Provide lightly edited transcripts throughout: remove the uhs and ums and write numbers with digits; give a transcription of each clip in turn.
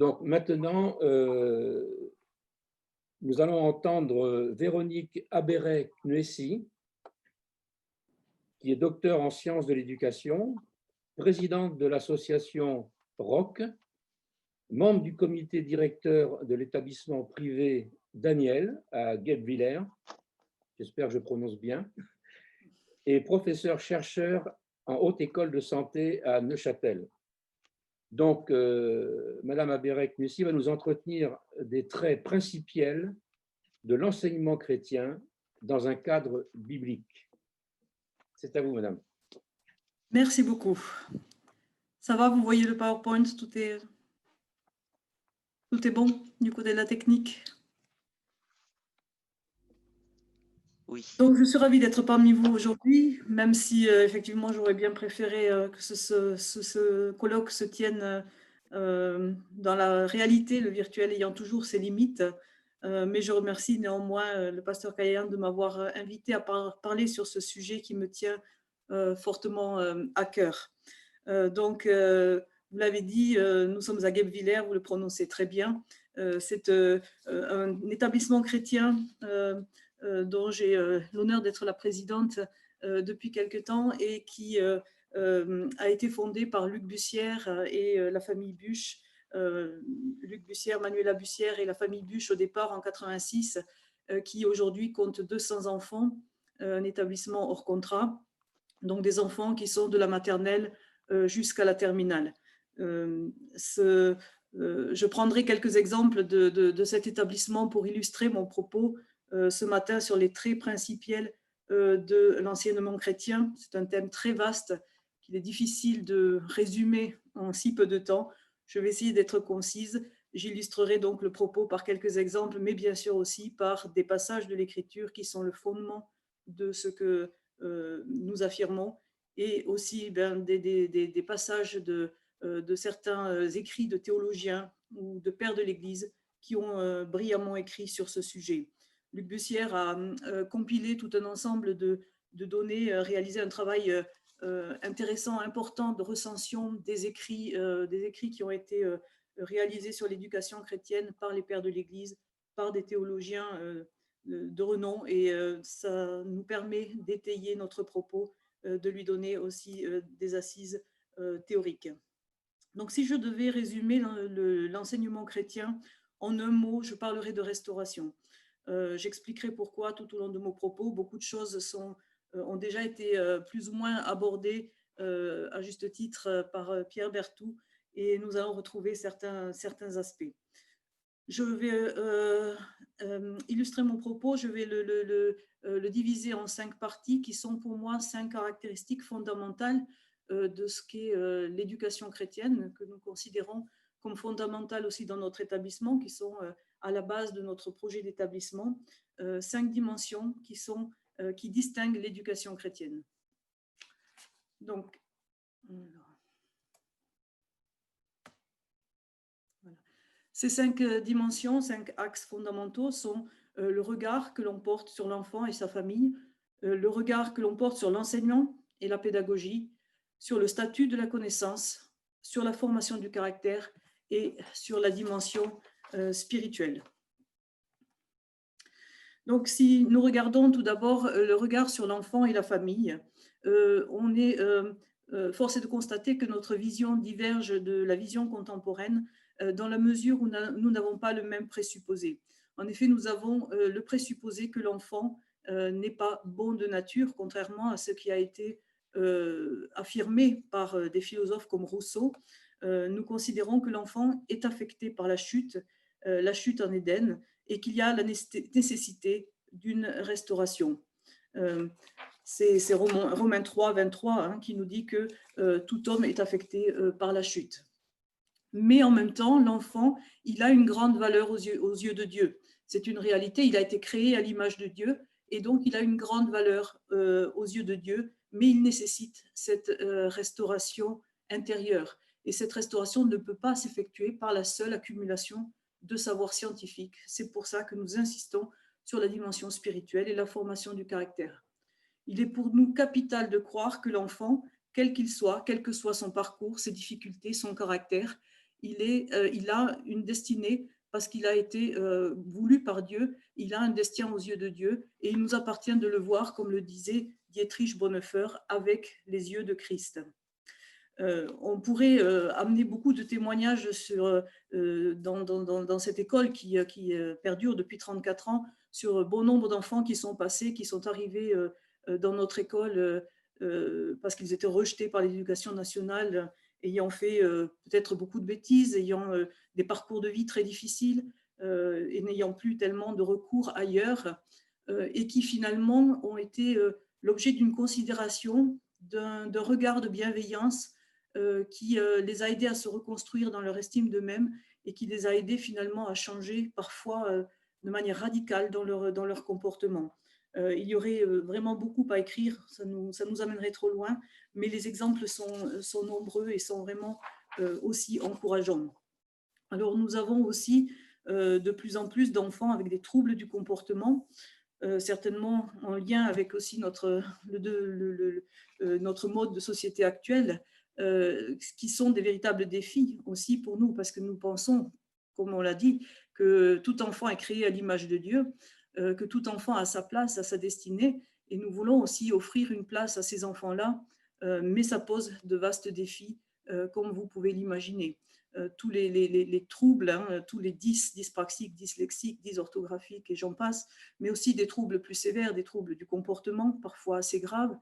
Donc maintenant, nous allons entendre Véronique Aberey-Knuessy, qui est docteur en sciences de l'éducation, présidente de l'association ROC, membre du comité directeur de l'établissement privé Daniel à Guebwiller, j'espère que je prononce bien, et professeur-chercheur en Haute École de Santé à Neuchâtel. Donc, Madame Aberey-Knuessy va nous entretenir des traits principiels de l'enseignement chrétien dans un cadre biblique. C'est à vous, Madame. Merci beaucoup. Ça va, vous voyez le PowerPoint, tout est bon du côté de la technique? Oui. Donc, je suis ravie d'être parmi vous aujourd'hui, même si effectivement j'aurais bien préféré que ce colloque se tienne dans la réalité, le virtuel ayant toujours ses limites. Mais je remercie néanmoins le pasteur Kayan de m'avoir invité à parler sur ce sujet qui me tient fortement à cœur. Donc, vous l'avez dit, nous sommes à Guebwiller, vous le prononcez très bien. C'est un établissement chrétien dont j'ai l'honneur d'être la présidente depuis quelque temps et qui a été fondé par Luc Bussière et la famille Buche. Luc Bussière, Manuela Bussière et la famille Buche au départ en 86, qui aujourd'hui compte 200 enfants, un établissement hors contrat, donc des enfants qui sont de la maternelle jusqu'à la terminale. Je prendrai quelques exemples de cet établissement pour illustrer mon propos ce matin sur les traits principiels de l'enseignement chrétien. C'est un thème très vaste qu'il est difficile de résumer en si peu de temps. Je vais essayer d'être concise. J'illustrerai donc le propos par quelques exemples, mais bien sûr aussi par des passages de l'Écriture qui sont le fondement de ce que nous affirmons, et aussi des passages de certains écrits de théologiens ou de pères de l'Église qui ont brillamment écrit sur ce sujet. Luc Bussière a compilé tout un ensemble de données, réalisé un travail intéressant, important de recension des écrits qui ont été réalisés sur l'éducation chrétienne par les pères de l'Église, par des théologiens de renom, et ça nous permet d'étayer notre propos, de lui donner aussi des assises théoriques. Donc, si je devais résumer l'enseignement chrétien en un mot, je parlerai de restauration. J'expliquerai pourquoi tout au long de mon propos. Beaucoup de choses ont déjà été plus ou moins abordées à juste titre par Pierre Berthoud, et nous allons retrouver certains aspects. Je vais illustrer mon propos, je vais le diviser en 5 parties qui sont pour moi 5 caractéristiques fondamentales de ce qu'est l'éducation chrétienne, que nous considérons comme fondamentale aussi dans notre établissement, qui sont à la base de notre projet d'établissement. 5 dimensions qui distinguent l'éducation chrétienne. Donc, voilà. Ces 5 dimensions, 5 axes fondamentaux sont le regard que l'on porte sur l'enfant et sa famille, le regard que l'on porte sur l'enseignement et la pédagogie, sur le statut de la connaissance, sur la formation du caractère et sur la dimension spirituelle. Donc, si nous regardons tout d'abord le regard sur l'enfant et la famille, force est de constater que notre vision diverge de la vision contemporaine dans la mesure où nous n'avons pas le même présupposé. En effet, nous avons le présupposé que l'enfant n'est pas bon de nature, contrairement à ce qui a été affirmé par des philosophes comme Rousseau. Nous considérons que l'enfant est affecté par la chute en Éden, et qu'il y a la nécessité d'une restauration. C'est Romains 3, 23 qui nous dit que tout homme est affecté par la chute. Mais en même temps, l'enfant, il a une grande valeur aux yeux de Dieu. C'est une réalité, il a été créé à l'image de Dieu, et donc il a une grande valeur aux yeux de Dieu, mais il nécessite cette restauration intérieure. Et cette restauration ne peut pas s'effectuer par la seule accumulation de savoir scientifique. C'est pour ça que nous insistons sur la dimension spirituelle et la formation du caractère. Il est pour nous capital de croire que l'enfant, quel qu'il soit, quel que soit son parcours, ses difficultés, son caractère, il a une destinée parce qu'il a été voulu par Dieu, il a un destin aux yeux de Dieu et il nous appartient de le voir, comme le disait Dietrich Bonhoeffer, avec les yeux de Christ. On pourrait amener beaucoup de témoignages dans cette école qui perdure depuis 34 ans sur bon nombre d'enfants qui sont passés, qui sont arrivés dans notre école parce qu'ils étaient rejetés par l'éducation nationale, ayant fait peut-être beaucoup de bêtises, ayant des parcours de vie très difficiles et n'ayant plus tellement de recours ailleurs, et qui finalement ont été l'objet d'une considération, d'un regard de bienveillance qui les a aidés à se reconstruire dans leur estime d'eux-mêmes et qui les a aidés finalement à changer parfois de manière radicale dans leur comportement. Il y aurait vraiment beaucoup à écrire, ça nous amènerait trop loin, mais les exemples sont nombreux et sont vraiment aussi encourageants. Alors nous avons aussi de plus en plus d'enfants avec des troubles du comportement, certainement en lien avec aussi notre mode de société actuel, qui sont des véritables défis aussi pour nous, parce que nous pensons, comme on l'a dit, que tout enfant est créé à l'image de Dieu, que tout enfant a sa place, a sa destinée, et nous voulons aussi offrir une place à ces enfants-là, mais ça pose de vastes défis, comme vous pouvez l'imaginer. Tous les troubles, hein, tous les dyspraxiques, dyslexiques, dysorthographiques et j'en passe, mais aussi des troubles plus sévères, des troubles du comportement, parfois assez graves,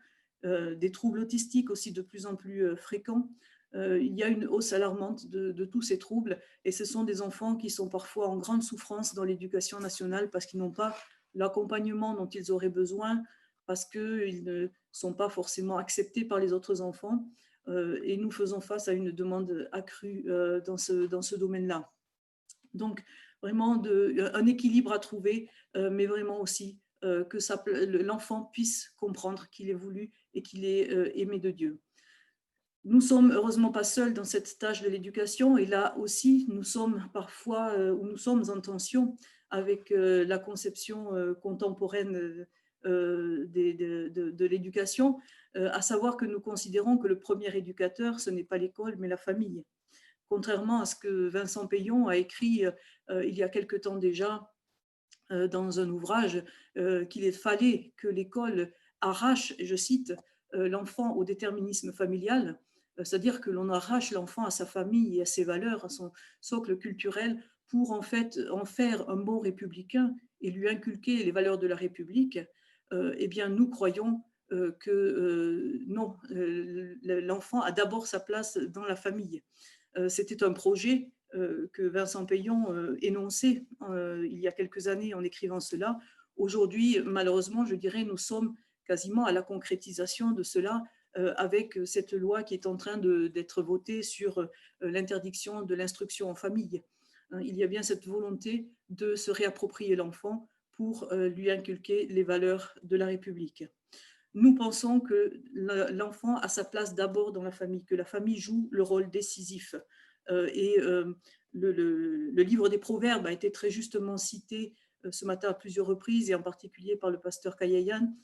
des troubles autistiques aussi de plus en plus fréquents. Il y a une hausse alarmante de tous ces troubles et ce sont des enfants qui sont parfois en grande souffrance dans l'éducation nationale parce qu'ils n'ont pas l'accompagnement dont ils auraient besoin, parce qu'ils ne sont pas forcément acceptés par les autres enfants. Et nous faisons face à une demande accrue dans ce domaine-là. Donc, vraiment un équilibre à trouver, mais vraiment aussi que l'enfant puisse comprendre qu'il est voulu et qu'il est aimé de Dieu. Nous ne sommes heureusement pas seuls dans cette tâche de l'éducation et là aussi, nous sommes parfois, ou nous sommes en tension avec la conception contemporaine de l'éducation, à savoir que nous considérons que le premier éducateur, ce n'est pas l'école, mais la famille. Contrairement à ce que Vincent Peillon a écrit il y a quelque temps déjà dans un ouvrage, qu'il fallait que l'école arrache, et je cite, l'enfant au déterminisme familial, c'est-à-dire que l'on arrache l'enfant à sa famille et à ses valeurs, à son socle culturel, pour en fait en faire un bon républicain et lui inculquer les valeurs de la République. Eh bien, nous croyons que non, l'enfant a d'abord sa place dans la famille. C'était un projet que Vincent Peillon énonçait il y a quelques années en écrivant cela. Aujourd'hui, malheureusement, je dirais, nous sommes quasiment à la concrétisation de cela avec cette loi qui est en train d'être votée sur l'interdiction de l'instruction en famille. Il y a bien cette volonté de se réapproprier l'enfant pour lui inculquer les valeurs de la République. Nous pensons que l'enfant a sa place d'abord dans la famille, que la famille joue le rôle décisif. Le livre des Proverbes a été très justement cité ce matin à plusieurs reprises, et en particulier par le pasteur Kayayan.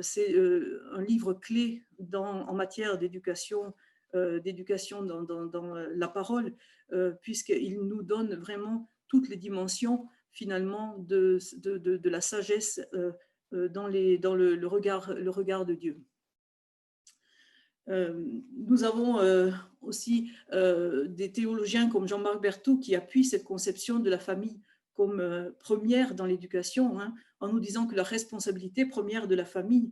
C'est un livre clé en matière d'éducation dans la parole, puisqu'il nous donne vraiment toutes les dimensions finalement de la sagesse dans le regard de Dieu. Nous avons aussi des théologiens comme Jean-Marc Berthoud qui appuient cette conception de la famille comme première dans l'éducation, hein, en nous disant que la responsabilité première de la famille,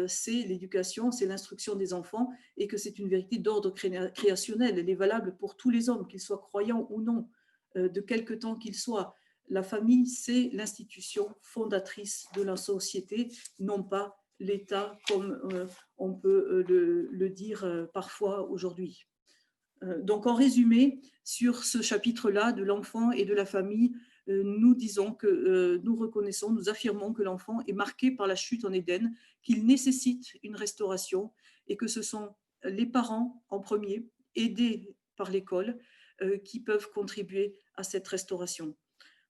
c'est l'éducation, c'est l'instruction des enfants, et que c'est une vérité d'ordre créationnel. Elle est valable pour tous les hommes, qu'ils soient croyants ou non, de quelque temps qu'ils soient. La famille, c'est l'institution fondatrice de la société, non pas l'État, comme on peut le dire parfois aujourd'hui. Donc, en résumé, sur ce chapitre-là de l'enfant et de la famille, nous disons que nous reconnaissons, nous affirmons que l'enfant est marqué par la chute en Éden, qu'il nécessite une restauration et que ce sont les parents en premier, aidés par l'école, qui peuvent contribuer à cette restauration.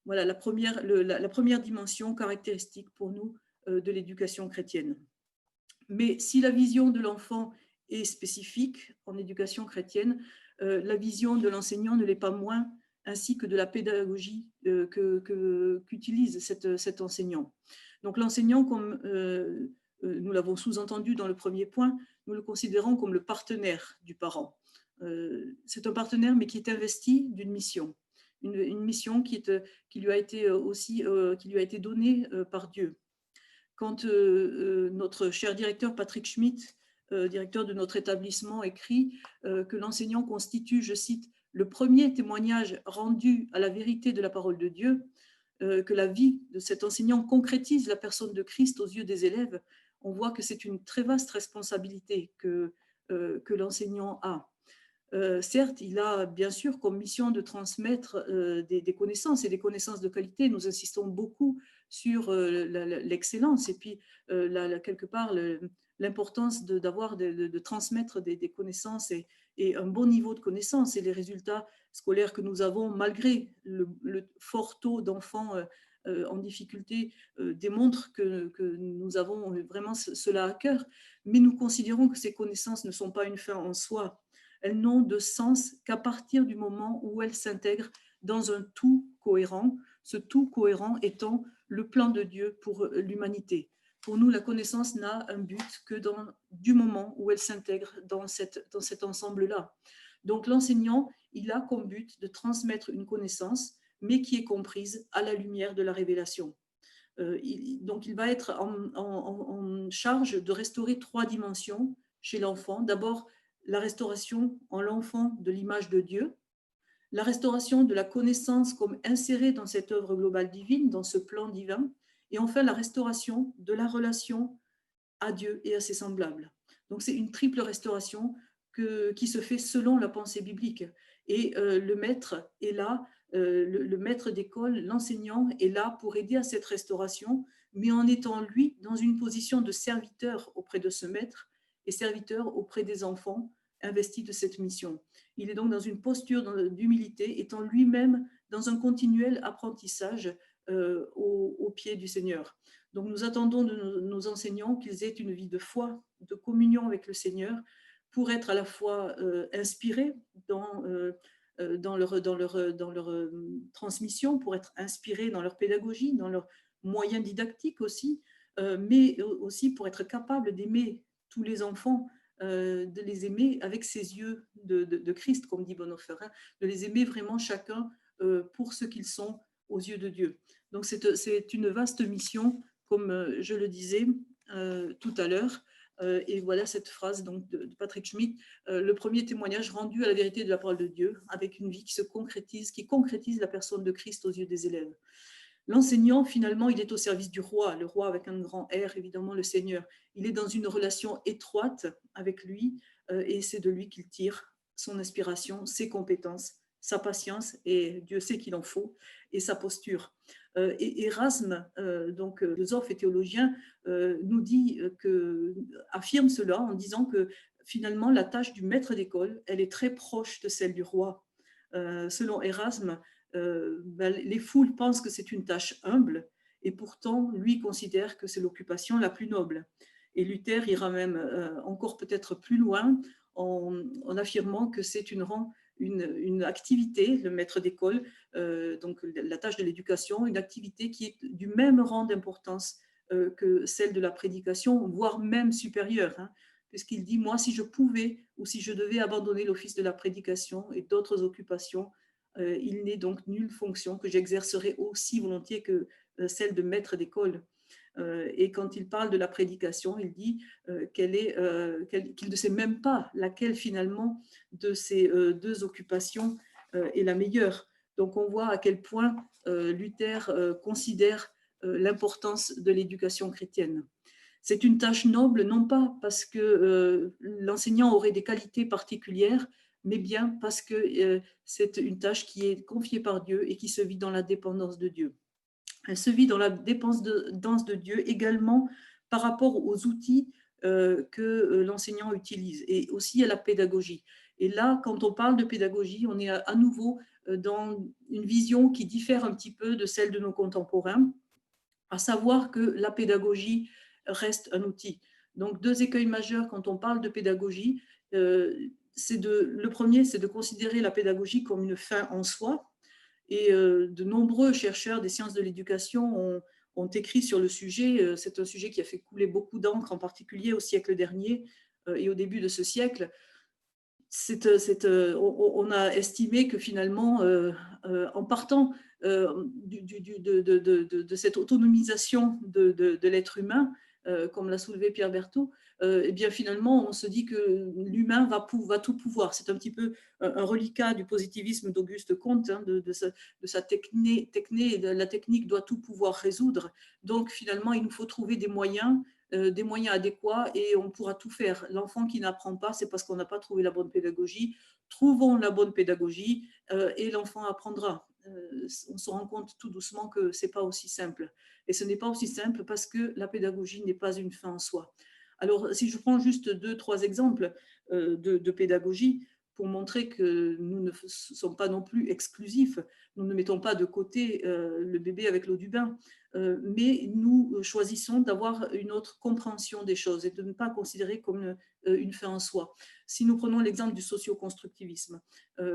Voilà la première dimension caractéristique pour nous de l'éducation chrétienne. Mais si la vision de l'enfant est spécifique en éducation chrétienne, la vision de l'enseignant ne l'est pas moins, ainsi que de la pédagogie qu'utilise cet enseignant. Donc l'enseignant, comme nous l'avons sous-entendu dans le premier point, nous le considérons comme le partenaire du parent. C'est un partenaire, mais qui est investi d'une mission, une mission qui lui a été donnée par Dieu. Quand notre cher directeur Patrick Schmitt, directeur de notre établissement, écrit que l'enseignant constitue, je cite, le premier témoignage rendu à la vérité de la parole de Dieu, que la vie de cet enseignant concrétise la personne de Christ aux yeux des élèves, on voit que c'est une très vaste responsabilité que l'enseignant a. Certes, il a bien sûr comme mission de transmettre des connaissances et des connaissances de qualité. Nous insistons beaucoup sur l'excellence et puis quelque part l'importance de transmettre des connaissances et un bon niveau de connaissances. Et les résultats scolaires que nous avons, malgré le fort taux d'enfants en difficulté, démontrent que nous avons vraiment cela à cœur. Mais nous considérons que ces connaissances ne sont pas une fin en soi. Elles n'ont de sens qu'à partir du moment où elles s'intègrent dans un tout cohérent, ce tout cohérent étant le plan de Dieu pour l'humanité. Pour nous, la connaissance n'a un but que du moment où elle s'intègre dans cet ensemble-là. Donc l'enseignant, il a comme but de transmettre une connaissance, mais qui est comprise à la lumière de la révélation. Donc il va être en charge de restaurer 3 dimensions chez l'enfant. D'abord, la restauration en l'enfant de l'image de Dieu, la restauration de la connaissance comme insérée dans cette œuvre globale divine, dans ce plan divin, et enfin la restauration de la relation à Dieu et à ses semblables. Donc c'est une triple restauration qui se fait selon la pensée biblique. Et le maître est là, le maître d'école, l'enseignant est là pour aider à cette restauration, mais en étant lui dans une position de serviteur auprès de ce maître et serviteur auprès des enfants investis de cette mission. Il est donc dans une posture d'humilité, étant lui-même dans un continuel apprentissage au pied du Seigneur. Donc nous attendons de nos enseignants qu'ils aient une vie de foi, de communion avec le Seigneur, pour être à la fois inspirés dans leur transmission, pour être inspirés dans leur pédagogie, dans leurs moyens didactiques aussi, mais aussi pour être capables d'aimer tous les enfants, de les aimer avec ses yeux de Christ, comme dit Bonhoeffer, hein, de les aimer vraiment chacun pour ce qu'ils sont aux yeux de Dieu. Donc c'est une vaste mission, comme je le disais tout à l'heure. Et voilà cette phrase donc, de Patrick Schmitt, le premier témoignage rendu à la vérité de la parole de Dieu, avec une vie qui concrétise la personne de Christ aux yeux des élèves. L'enseignant, finalement, il est au service du roi, le roi avec un grand R, évidemment, le Seigneur. Il est dans une relation étroite avec lui et c'est de lui qu'il tire son inspiration, ses compétences, sa patience, et Dieu sait qu'il en faut, et sa posture. Et Erasme, donc philosophe et théologien, affirme cela en disant que finalement la tâche du maître d'école, elle est très proche de celle du roi. Selon Erasme, les foules pensent que c'est une tâche humble et pourtant lui considère que c'est l'occupation la plus noble. Et Luther ira même encore peut-être plus loin en affirmant que c'est une activité, le maître d'école, donc la tâche de l'éducation, une activité qui est du même rang d'importance que celle de la prédication, voire même supérieure, hein, puisqu'il dit, moi, si je pouvais ou si je devais abandonner l'office de la prédication et d'autres occupations, il n'est donc nulle fonction que j'exercerais aussi volontiers que celle de maître d'école. Et quand il parle de la prédication, il dit qu'il ne sait même pas laquelle finalement de ces 2 occupations est la meilleure. Donc on voit à quel point Luther considère l'importance de l'éducation chrétienne. C'est une tâche noble, non pas parce que l'enseignant aurait des qualités particulières, mais bien parce que c'est une tâche qui est confiée par Dieu et qui se vit dans la dépendance de Dieu. Elle se vit dans la dépendance de Dieu également par rapport aux outils que l'enseignant utilise et aussi à la pédagogie. Et là, quand on parle de pédagogie, on est à nouveau dans une vision qui diffère un petit peu de celle de nos contemporains, à savoir que la pédagogie reste un outil. Donc, 2 écueils majeurs quand on parle de pédagogie. le premier, c'est de considérer la pédagogie comme une fin en soi. Et de nombreux chercheurs des sciences de l'éducation ont écrit sur le sujet. C'est un sujet qui a fait couler beaucoup d'encre, en particulier au siècle dernier et au début de ce siècle. On a estimé que finalement, en partant de cette autonomisation de l'être humain, comme l'a soulevé Pierre Berthoud, et bien finalement, on se dit que l'humain va tout pouvoir. C'est un petit peu un reliquat du positivisme d'Auguste Comte, hein, de sa techné, la technique doit tout pouvoir résoudre. Donc finalement, il nous faut trouver des moyens adéquats et on pourra tout faire. L'enfant qui n'apprend pas, c'est parce qu'on n'a pas trouvé la bonne pédagogie. Trouvons la bonne pédagogie et l'enfant apprendra. On se rend compte tout doucement que ce n'est pas aussi simple. Et ce n'est pas aussi simple parce que la pédagogie n'est pas une fin en soi. Alors, si je prends juste 2-3 exemples de pédagogie pour montrer que nous ne sommes pas non plus exclusifs, nous ne mettons pas de côté le bébé avec l'eau du bain, mais nous choisissons d'avoir une autre compréhension des choses et de ne pas considérer comme une fin en soi. Si nous prenons l'exemple du socio-constructivisme,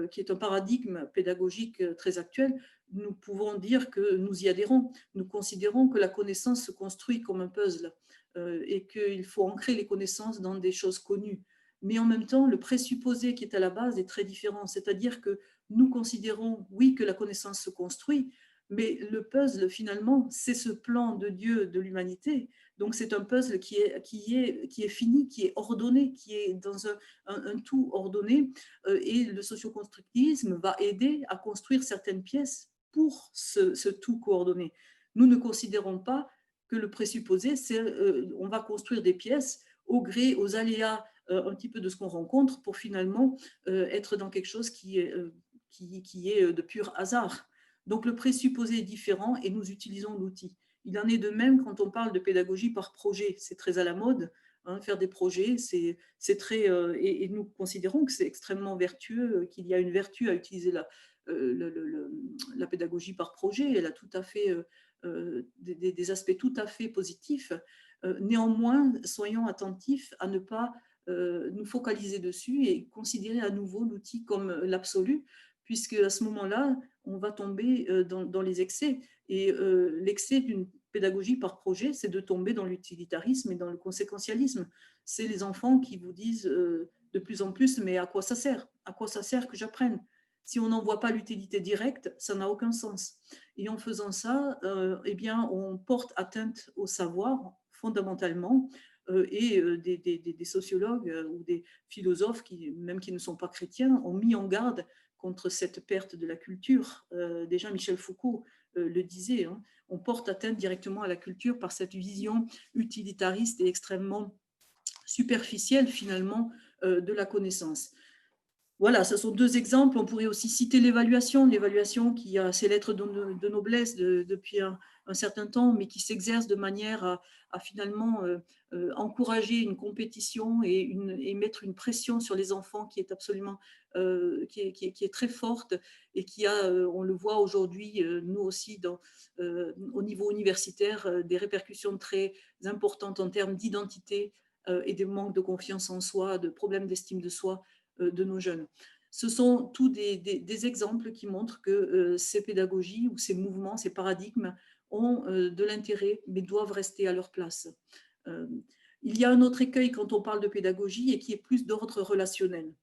qui est un paradigme pédagogique très actuel, nous pouvons dire que nous y adhérons. Nous considérons que la connaissance se construit comme un puzzle et qu'il faut ancrer les connaissances dans des choses connues. Mais en même temps, le présupposé qui est à la base est très différent. C'est-à-dire que nous considérons, oui, que la connaissance se construit, mais le puzzle, finalement, c'est ce plan de Dieu de l'humanité. Donc, c'est un puzzle qui est fini, qui est ordonné, qui est dans un tout ordonné. Et le socioconstructivisme va aider à construire certaines pièces pour ce tout coordonné. Nous ne considérons pas que le présupposé, c'est on va construire des pièces au gré, aux aléas un petit peu de ce qu'on rencontre pour finalement être dans quelque chose qui est de pur hasard. Donc le présupposé est différent et nous utilisons l'outil. Il en est de même quand on parle de pédagogie par projet. C'est très à la mode, hein, faire des projets, c'est très... et nous considérons que c'est extrêmement vertueux, qu'il y a une vertu à utiliser la pédagogie par projet. Elle a tout à fait des aspects tout à fait positifs. Néanmoins, soyons attentifs à ne pas nous focaliser dessus et considérer à nouveau l'outil comme l'absolu, puisque à ce moment-là, on va tomber dans les excès. Et l'excès d'une pédagogie par projet, c'est de tomber dans l'utilitarisme et dans le conséquentialisme. C'est les enfants qui vous disent de plus en plus, mais à quoi ça sert? À quoi ça sert que j'apprenne? Si on n'en voit pas l'utilité directe, ça n'a aucun sens. Et en faisant ça, eh bien, on porte atteinte au savoir fondamentalement. Et des sociologues ou des philosophes, même qui ne sont pas chrétiens, ont mis en garde contre cette perte de la culture. Déjà, Michel Foucault le disait, hein, on porte atteinte directement à la culture par cette vision utilitariste et extrêmement superficielle, finalement, de la connaissance. Voilà, ce sont 2 exemples. On pourrait aussi citer l'évaluation qui a ses lettres de noblesse depuis un certain temps, mais qui s'exerce de manière à finalement encourager une compétition et mettre une pression sur les enfants qui est absolument qui est très forte et qui a, on le voit aujourd'hui, nous aussi, au niveau universitaire, des répercussions très importantes en termes d'identité et des manques de confiance en soi, de problèmes d'estime de soi de nos jeunes. Ce sont tous des exemples qui montrent que ces pédagogies ou ces mouvements, ces paradigmes ont de l'intérêt, mais doivent rester à leur place. Il y a un autre écueil quand on parle de pédagogie et qui est plus d'ordre relationnel.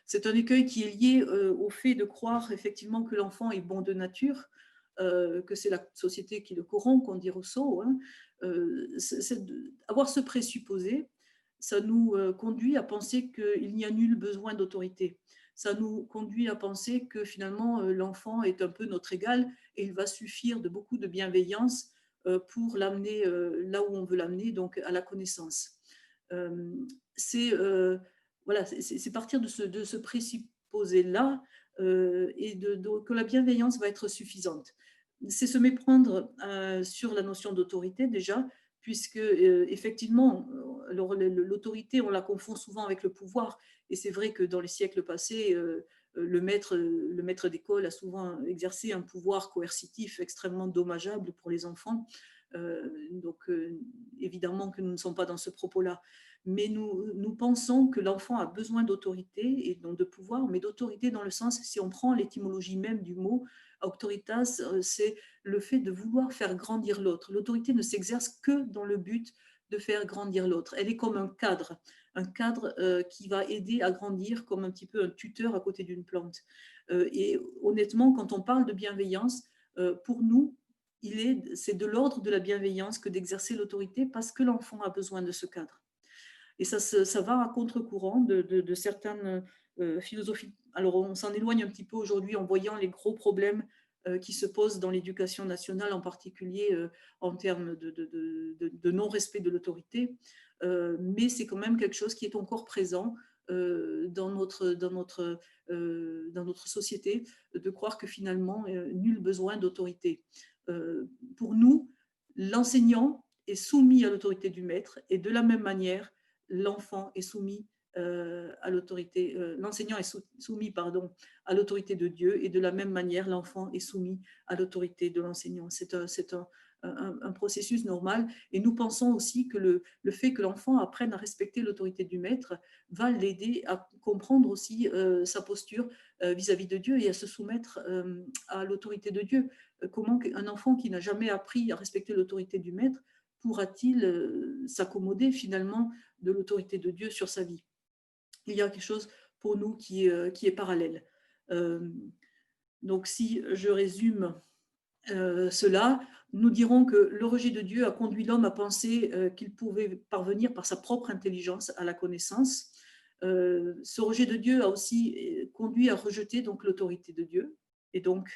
C'est un écueil qui est lié au fait de croire effectivement que l'enfant est bon de nature, que c'est la société qui le corrompt, qu'on dit Rousseau. Hein. Avoir ce présupposé, ça nous conduit à penser qu'il n'y a nul besoin d'autorité. Ça nous conduit à penser que finalement l'enfant est un peu notre égal et il va suffire de beaucoup de bienveillance pour l'amener là où on veut l'amener, donc à la connaissance. Voilà, c'est partir de ce présupposé-là et que la bienveillance va être suffisante. C'est se méprendre sur la notion d'autorité déjà, puisque effectivement, l'autorité, on la confond souvent avec le pouvoir. Et c'est vrai que dans les siècles passés, le maître d'école a souvent exercé un pouvoir coercitif extrêmement dommageable pour les enfants. Donc, évidemment que nous ne sommes pas dans ce propos-là. Mais nous pensons que l'enfant a besoin d'autorité et donc de pouvoir, mais d'autorité dans le sens, si on prend l'étymologie même du mot, auctoritas, c'est le fait de vouloir faire grandir l'autre. L'autorité ne s'exerce que dans le but de faire grandir l'autre. Elle est comme un cadre qui va aider à grandir, comme un petit peu un tuteur à côté d'une plante. Et honnêtement, quand on parle de bienveillance, pour nous, c'est de l'ordre de la bienveillance que d'exercer l'autorité parce que l'enfant a besoin de ce cadre. Et ça va à contre-courant de certaines philosophies. Alors, on s'en éloigne un petit peu aujourd'hui en voyant les gros problèmes qui se posent dans l'éducation nationale, en particulier en termes de non-respect de l'autorité. Mais c'est quand même quelque chose qui est encore présent dans notre société, de croire que finalement, nul besoin d'autorité. Pour nous, l'enseignant est soumis à l'autorité du maître et de la même manière, l'enfant est soumis à l'autorité, l'enseignant est soumis à l'autorité de Dieu et de la même manière, l'enfant est soumis à l'autorité de l'enseignant. C'est un processus normal et nous pensons aussi que le fait que l'enfant apprenne à respecter l'autorité du maître va l'aider à comprendre aussi sa posture vis-à-vis de Dieu et à se soumettre à l'autorité de Dieu. Comment un enfant qui n'a jamais appris à respecter l'autorité du maître pourra-t-il s'accommoder finalement de l'autorité de Dieu sur sa vie? Il y a quelque chose pour nous qui est parallèle. Donc, si je résume cela, nous dirons que le rejet de Dieu a conduit l'homme à penser qu'il pouvait parvenir par sa propre intelligence à la connaissance. Ce rejet de Dieu a aussi conduit à rejeter donc l'autorité de Dieu et donc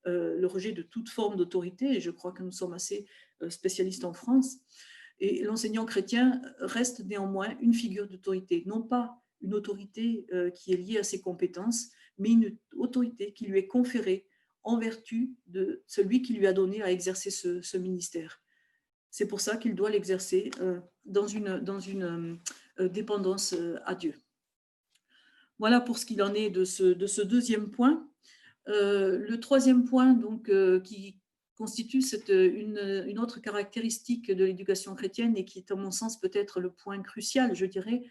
le rejet de toute forme d'autorité, et je crois que nous sommes assez spécialistes en France. Et l'enseignant chrétien reste néanmoins une figure d'autorité, non pas une autorité qui est liée à ses compétences, mais une autorité qui lui est conférée en vertu de celui qui lui a donné à exercer ce ministère. C'est pour ça qu'il doit l'exercer dans une dépendance à Dieu. Voilà pour ce qu'il en est de ce deuxième point. Le troisième point, donc, qui constitue une autre caractéristique de l'éducation chrétienne et qui est, à mon sens, peut-être le point crucial, je dirais,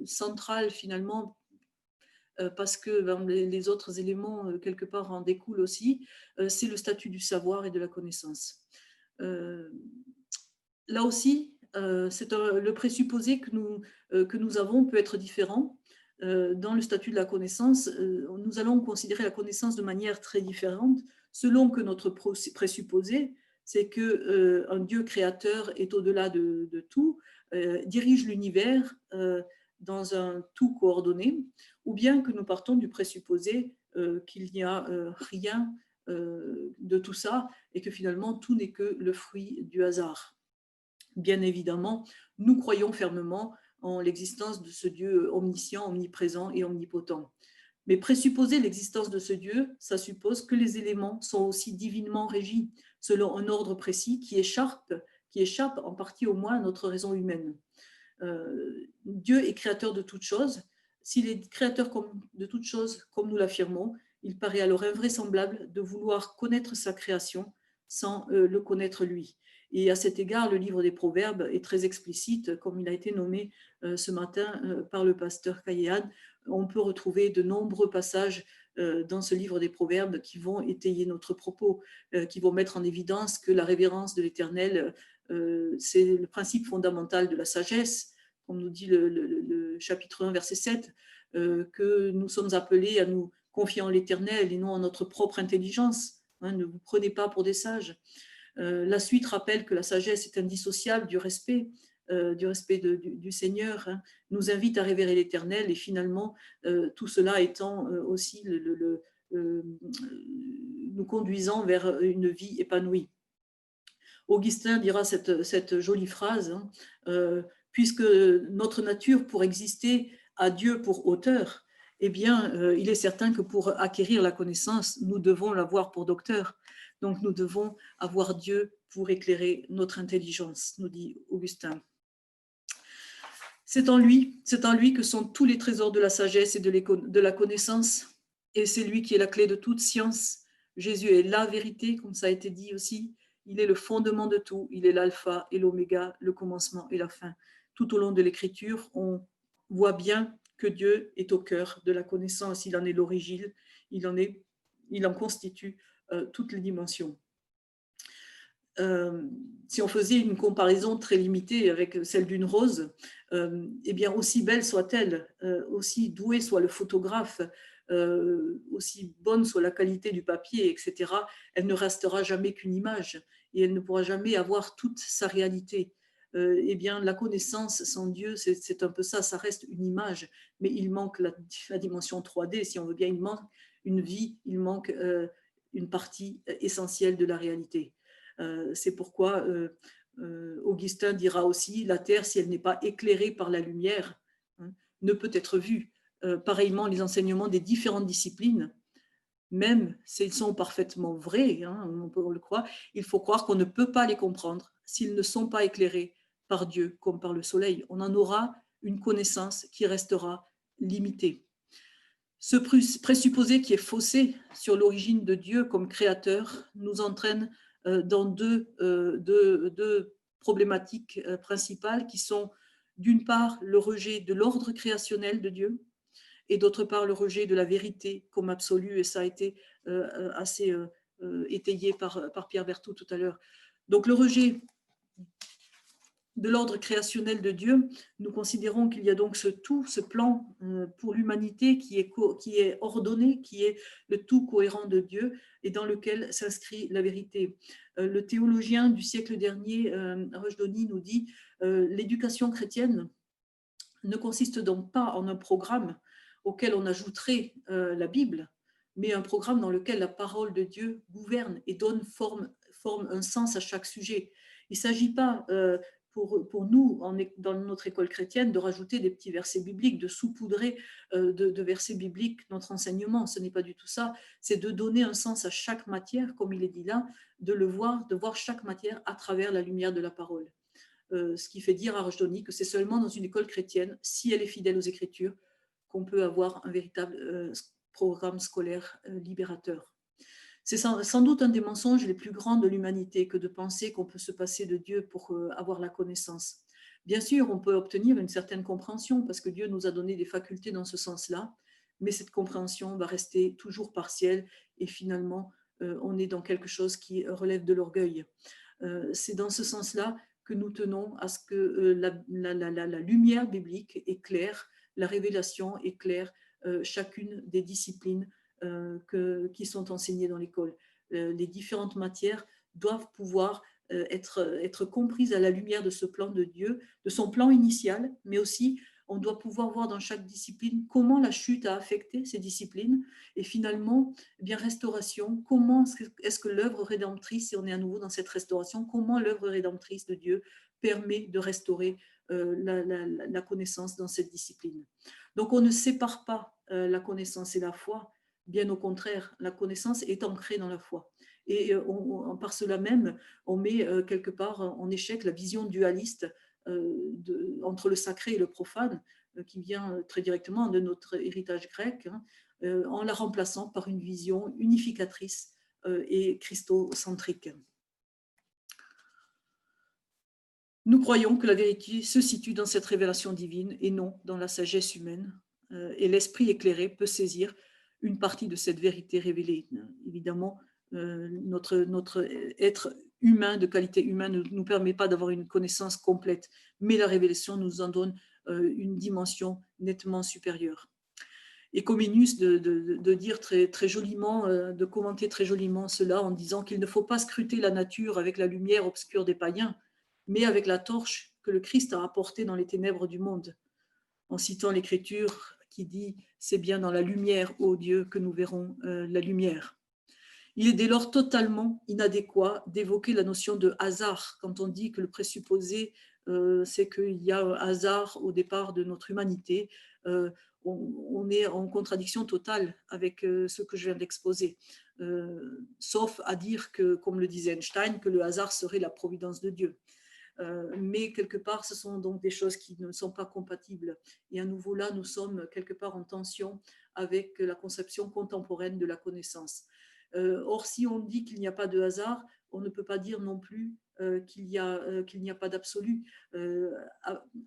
central finalement, parce que les autres éléments, quelque part, en découlent aussi, c'est le statut du savoir et de la connaissance. Là aussi, le présupposé que nous avons peut être différent. Dans le statut de la connaissance, nous allons considérer la connaissance de manière très différente, selon que notre présupposé, c'est qu'un Dieu créateur est au-delà de tout, dirige l'univers dans un tout coordonné, ou bien que nous partons du présupposé qu'il n'y a rien de tout ça et que finalement tout n'est que le fruit du hasard. Bien évidemment, nous croyons fermement en l'existence de ce Dieu omniscient, omniprésent et omnipotent. Mais présupposer l'existence de ce Dieu, ça suppose que les éléments sont aussi divinement régis, selon un ordre précis qui échappe en partie au moins à notre raison humaine. Dieu est créateur de toutes choses. S'il est créateur de toutes choses, comme nous l'affirmons, il paraît alors invraisemblable de vouloir connaître sa création sans le connaître lui. Et à cet égard, le livre des Proverbes est très explicite, comme il a été nommé ce matin par le pasteur Kayéhan. On peut retrouver de nombreux passages dans ce livre des Proverbes qui vont étayer notre propos, qui vont mettre en évidence que la révérence de l'Éternel, c'est le principe fondamental de la sagesse, comme nous dit le chapitre 1, verset 7, que nous sommes appelés à nous confier en l'Éternel et non en notre propre intelligence. Ne vous prenez pas pour des sages. La suite rappelle que la sagesse est indissociable du respect du Seigneur, nous invite à révérer l'Éternel et finalement, tout cela étant aussi nous conduisant vers une vie épanouie. Augustin dira cette jolie phrase, puisque notre nature pour exister a Dieu pour auteur, eh bien, il est certain que pour acquérir la connaissance, nous devons l'avoir pour docteur. Donc, nous devons avoir Dieu pour éclairer notre intelligence, nous dit Augustin. C'est en lui que sont tous les trésors de la sagesse et de la connaissance, et c'est lui qui est la clé de toute science. Jésus est la vérité, comme ça a été dit aussi, Il est le fondement de tout. Il est l'alpha et l'oméga, le commencement et la fin. Tout au long de l'Écriture, on voit bien que Dieu est au cœur de la connaissance. Il en est l'origine, il en constitue toutes les dimensions. Si on faisait une comparaison très limitée avec celle d'une rose, eh bien, aussi belle soit-elle, aussi doué soit le photographe, aussi bonne soit la qualité du papier, etc., elle ne restera jamais qu'une image et elle ne pourra jamais avoir toute sa réalité. Eh bien, la connaissance sans Dieu, c'est un peu ça, ça reste une image, mais il manque la dimension 3D, si on veut bien, il manque une vie, il manque une partie essentielle de la réalité. C'est pourquoi Augustin dira aussi, la terre, si elle n'est pas éclairée par la lumière, hein, ne peut être vue. Pareillement, les enseignements des différentes disciplines, même s'ils sont parfaitement vrais, hein, on peut le croire, il faut croire qu'on ne peut pas les comprendre s'ils ne sont pas éclairés par Dieu comme par le soleil. On en aura une connaissance qui restera limitée. Ce présupposé qui est faussé sur l'origine de Dieu comme créateur nous entraîne dans deux problématiques principales qui sont d'une part le rejet de l'ordre créationnel de Dieu et d'autre part le rejet de la vérité comme absolue, et ça a été assez étayé par Pierre Berthoud tout à l'heure. Donc le rejet de l'ordre créationnel de Dieu, nous considérons qu'il y a donc ce plan pour l'humanité qui est ordonné, qui est le tout cohérent de Dieu et dans lequel s'inscrit la vérité. Le théologien du siècle dernier, Rushdoony, nous dit l'éducation chrétienne ne consiste donc pas en un programme auquel on ajouterait la Bible, mais un programme dans lequel la parole de Dieu gouverne et donne forme un sens à chaque sujet. Il ne s'agit pas pour nous, dans notre école chrétienne, de rajouter des petits versets bibliques, de saupoudrer de versets bibliques notre enseignement. Ce n'est pas du tout ça. C'est de donner un sens à chaque matière, comme il est dit là, de voir chaque matière à travers la lumière de la parole. Ce qui fait dire à Rushdoony que c'est seulement dans une école chrétienne, si elle est fidèle aux Écritures, qu'on peut avoir un véritable programme scolaire libérateur. C'est sans doute un des mensonges les plus grands de l'humanité que de penser qu'on peut se passer de Dieu pour avoir la connaissance. Bien sûr, on peut obtenir une certaine compréhension parce que Dieu nous a donné des facultés dans ce sens-là, mais cette compréhension va rester toujours partielle et finalement, on est dans quelque chose qui relève de l'orgueil. C'est dans ce sens-là que nous tenons à ce que la lumière biblique éclaire, la révélation éclaire chacune des disciplines qui sont enseignées dans l'école. Les différentes matières doivent pouvoir être comprises à la lumière de ce plan de Dieu, de son plan initial, mais aussi on doit pouvoir voir dans chaque discipline comment la chute a affecté ces disciplines et finalement, eh bien, restauration, comment est-ce que l'œuvre rédemptrice, et on est à nouveau dans cette restauration, comment l'œuvre rédemptrice de Dieu permet de restaurer la connaissance dans cette discipline. Donc on ne sépare pas la connaissance et la foi, bien au contraire, la connaissance est ancrée dans la foi. Et par cela même, on met quelque part en échec la vision dualiste entre le sacré et le profane, qui vient très directement de notre héritage grec, hein, en la remplaçant par une vision unificatrice et christocentrique. Nous croyons que la vérité se situe dans cette révélation divine et non dans la sagesse humaine. Et l'esprit éclairé peut saisir une partie de cette vérité révélée. Évidemment, notre être humain, de qualité humaine, ne nous permet pas d'avoir une connaissance complète, mais la révélation nous en donne une dimension nettement supérieure. Et Comenius de dire très joliment, de commenter très joliment cela en disant qu'il ne faut pas scruter la nature avec la lumière obscure des païens, mais avec la torche que le Christ a apportée dans les ténèbres du monde, en citant l'Écriture qui dit « c'est bien dans la lumière, ô Dieu, que nous verrons la lumière ». Il est dès lors totalement inadéquat d'évoquer la notion de hasard quand on dit que le présupposé, c'est qu'il y a un hasard au départ de notre humanité. On est en contradiction totale avec ce que je viens d'exposer, sauf à dire que, comme le disait Einstein, que le hasard serait la providence de Dieu. Mais quelque part, ce sont donc des choses qui ne sont pas compatibles. Et à nouveau là, nous sommes quelque part en tension avec la conception contemporaine de la connaissance. Or, si on dit qu'il n'y a pas de hasard, on ne peut pas dire non plus qu'il n'y a pas d'absolu.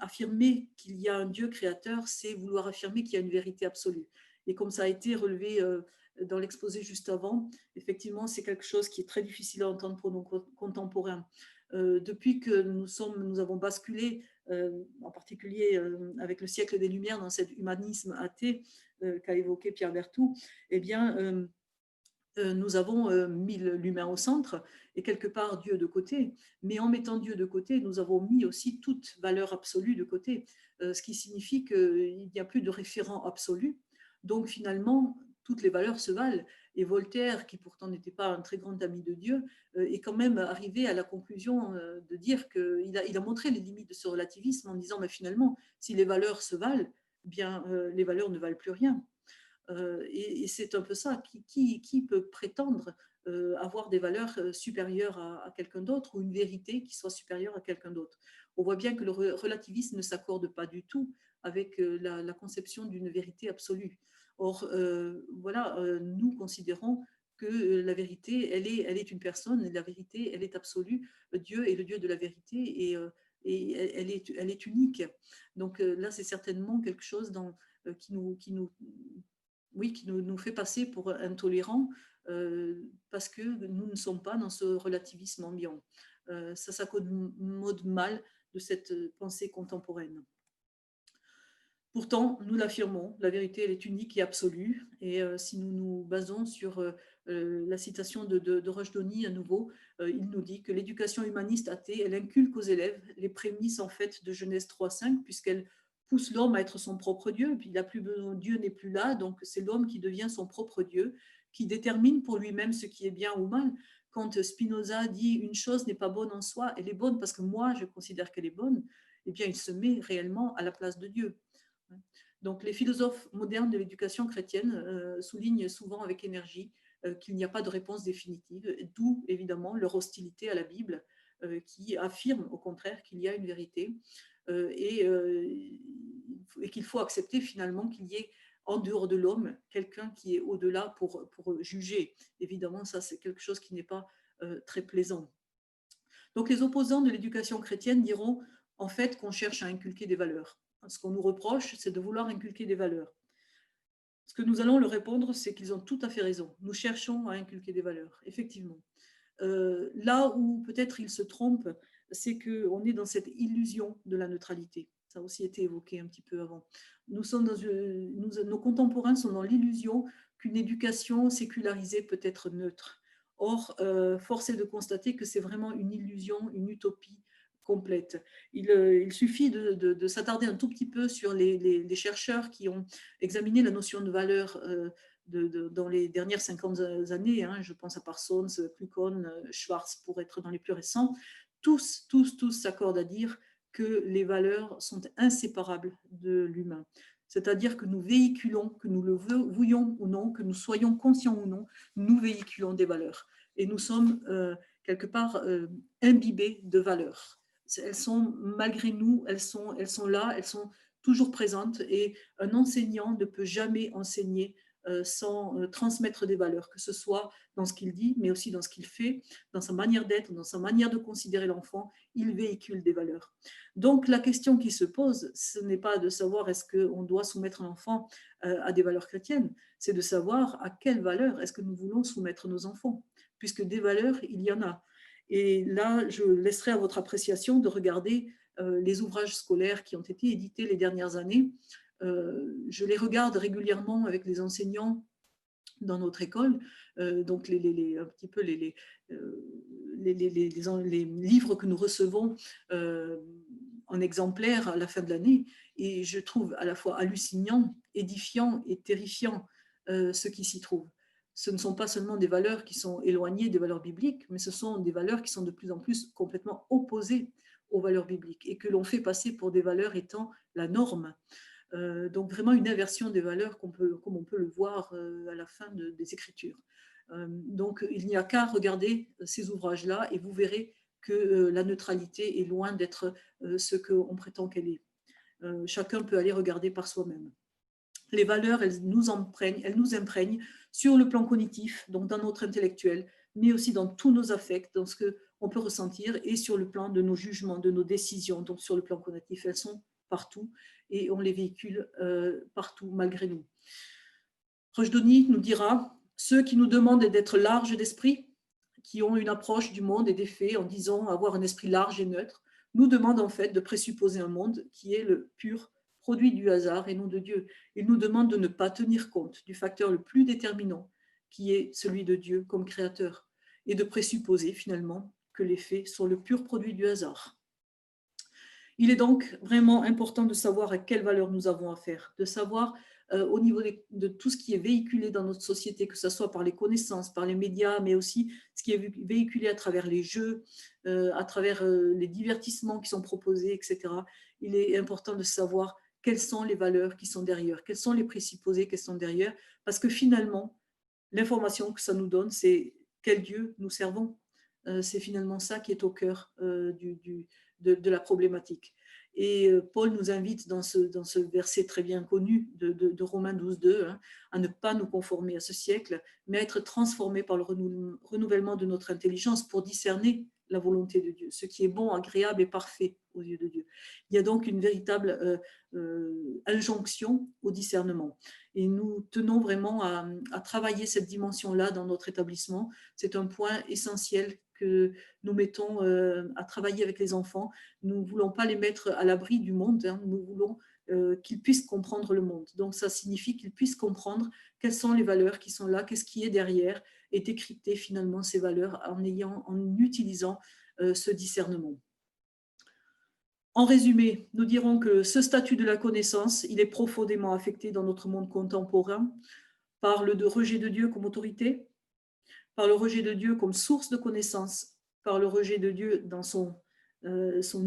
Affirmer qu'il y a un Dieu créateur, c'est vouloir affirmer qu'il y a une vérité absolue. Et comme ça a été relevé dans l'exposé juste avant, effectivement, c'est quelque chose qui est très difficile à entendre pour nos contemporains. Depuis que nous avons basculé, en particulier avec le siècle des Lumières, dans cet humanisme athée qu'a évoqué Pierre Berthoud, eh bien, nous avons mis l'humain au centre et quelque part Dieu de côté, mais en mettant Dieu de côté, nous avons mis aussi toute valeur absolue de côté, ce qui signifie qu'il n'y a plus de référent absolu. Donc finalement, toutes les valeurs se valent. Et Voltaire, qui pourtant n'était pas un très grand ami de Dieu, est quand même arrivé à la conclusion de dire qu'il a montré les limites de ce relativisme en disant, mais finalement, si les valeurs se valent, eh bien les valeurs ne valent plus rien. Et c'est un peu ça. Qui peut prétendre avoir des valeurs supérieures à quelqu'un d'autre ou une vérité qui soit supérieure à quelqu'un d'autre? On voit bien que le relativisme ne s'accorde pas du tout avec la conception d'une vérité absolue. Or, voilà, nous considérons que la vérité, elle est une personne, et la vérité, elle est absolue. Dieu est le Dieu de la vérité et elle est unique. Donc là, c'est certainement quelque chose qui nous fait passer pour intolérants parce que nous ne sommes pas dans ce relativisme ambiant. Ça s'accommode mal de cette pensée contemporaine. Pourtant, nous l'affirmons, la vérité, elle est unique et absolue. Et si nous nous basons sur la citation de Rushdoony à nouveau, il nous dit que l'éducation humaniste athée, elle inculque aux élèves les prémices en fait de Genèse 3.5, puisqu'elle pousse l'homme à être son propre Dieu. Puis il n'a plus besoin, Dieu n'est plus là, donc c'est l'homme qui devient son propre Dieu, qui détermine pour lui-même ce qui est bien ou mal. Quand Spinoza dit une chose n'est pas bonne en soi, elle est bonne parce que moi je considère qu'elle est bonne, eh bien il se met réellement à la place de Dieu. Donc, les philosophes modernes de l'éducation chrétienne soulignent souvent avec énergie qu'il n'y a pas de réponse définitive, d'où évidemment leur hostilité à la Bible, qui affirme au contraire qu'il y a une vérité et qu'il faut accepter finalement qu'il y ait en dehors de l'homme quelqu'un qui est au-delà pour juger. Évidemment, ça c'est quelque chose qui n'est pas très plaisant. Donc, les opposants de l'éducation chrétienne diront en fait qu'on cherche à inculquer des valeurs. Ce qu'on nous reproche, c'est de vouloir inculquer des valeurs. Ce que nous allons leur répondre, c'est qu'ils ont tout à fait raison. Nous cherchons à inculquer des valeurs, effectivement. Là où peut-être ils se trompent, c'est qu'on est dans cette illusion de la neutralité. Ça a aussi été évoqué un petit peu avant. Nos contemporains sont dans l'illusion qu'une éducation sécularisée peut être neutre. Or, force est de constater que c'est vraiment une illusion, une utopie complète. Il suffit de s'attarder un tout petit peu sur les chercheurs qui ont examiné la notion de valeur dans les dernières 50 années. Je pense à Parsons, Kluckhohn, Schwartz pour être dans les plus récents. Tous s'accordent à dire que les valeurs sont inséparables de l'humain. C'est-à-dire que nous véhiculons, que nous le voulions ou non, que nous soyons conscients ou non, nous véhiculons des valeurs. Et nous sommes quelque part imbibés de valeurs. Elles sont malgré nous, elles sont là, elles sont toujours présentes et un enseignant ne peut jamais enseigner sans transmettre des valeurs, que ce soit dans ce qu'il dit, mais aussi dans ce qu'il fait, dans sa manière d'être, dans sa manière de considérer l'enfant, il véhicule des valeurs. Donc la question qui se pose, ce n'est pas de savoir est-ce qu'on doit soumettre l'enfant à des valeurs chrétiennes, c'est de savoir à quelles valeurs est-ce que nous voulons soumettre nos enfants, puisque des valeurs, il y en a. Et là, je laisserai à votre appréciation de regarder les ouvrages scolaires qui ont été édités les dernières années. Je les regarde régulièrement avec les enseignants dans notre école, donc un petit peu les livres que nous recevons en exemplaires à la fin de l'année, et je trouve à la fois hallucinant, édifiant et terrifiant ce qui s'y trouve. Ce ne sont pas seulement des valeurs qui sont éloignées des valeurs bibliques, mais ce sont des valeurs qui sont de plus en plus complètement opposées aux valeurs bibliques et que l'on fait passer pour des valeurs étant la norme. Donc vraiment une inversion des valeurs comme on peut le voir à la fin des Écritures. Donc il n'y a qu'à regarder ces ouvrages-là et vous verrez que la neutralité est loin d'être ce qu'on prétend qu'elle est. Chacun peut aller regarder par soi-même. Les valeurs, elles nous imprègnent sur le plan cognitif, donc dans notre intellectuel, mais aussi dans tous nos affects, dans ce qu'on peut ressentir et sur le plan de nos jugements, de nos décisions. Donc sur le plan cognitif, elles sont partout et on les véhicule partout malgré nous. Rushdoony nous dira, ceux qui nous demandent d'être larges d'esprit, qui ont une approche du monde et des faits en disant avoir un esprit large et neutre, nous demandent en fait de présupposer un monde qui est le pur produit du hasard et non de Dieu. Ils nous demandent de ne pas tenir compte du facteur le plus déterminant, qui est celui de Dieu comme créateur, et de présupposer finalement que les faits sont le pur produit du hasard. Il est donc vraiment important de savoir à quelle valeur nous avons affaire, de savoir au niveau de tout ce qui est véhiculé dans notre société, que ce soit par les connaissances, par les médias, mais aussi ce qui est véhiculé à travers les jeux, à travers les divertissements qui sont proposés, etc. Il est important de savoir quelles sont les valeurs qui sont derrière, quels sont les présupposés qui sont derrière, parce que finalement, l'information que ça nous donne, c'est quel Dieu nous servons. C'est finalement ça qui est au cœur de la problématique. Et Paul nous invite dans ce verset très bien connu de Romains 12,2 à ne pas nous conformer à ce siècle, mais à être transformés par le renouvellement de notre intelligence pour discerner la volonté de Dieu, ce qui est bon, agréable et parfait aux yeux de Dieu. Il y a donc une véritable injonction au discernement. Et nous tenons vraiment à travailler cette dimension-là dans notre établissement. C'est un point essentiel que nous mettons à travailler avec les enfants. Nous ne voulons pas les mettre à l'abri du monde, nous voulons qu'ils puissent comprendre le monde. Donc ça signifie qu'ils puissent comprendre quelles sont les valeurs qui sont là, qu'est-ce qui est derrière, et décrypter finalement ces valeurs en utilisant ce discernement. En résumé, nous dirons que ce statut de la connaissance, il est profondément affecté dans notre monde contemporain par le rejet de Dieu comme autorité, par le rejet de Dieu comme source de connaissance, par le rejet de Dieu dans son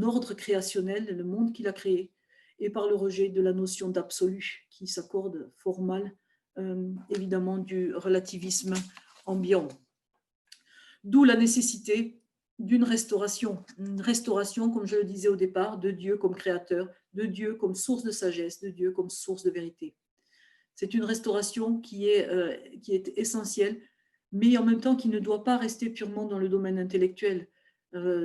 ordre créationnel, le monde qu'il a créé, et par le rejet de la notion d'absolu qui s'accorde fort mal, évidemment, du relativisme ambiant. D'où la nécessité d'une restauration, une restauration, comme je le disais au départ, de Dieu comme créateur, de Dieu comme source de sagesse, de Dieu comme source de vérité. C'est une restauration qui est essentielle, mais en même temps qui ne doit pas rester purement dans le domaine intellectuel.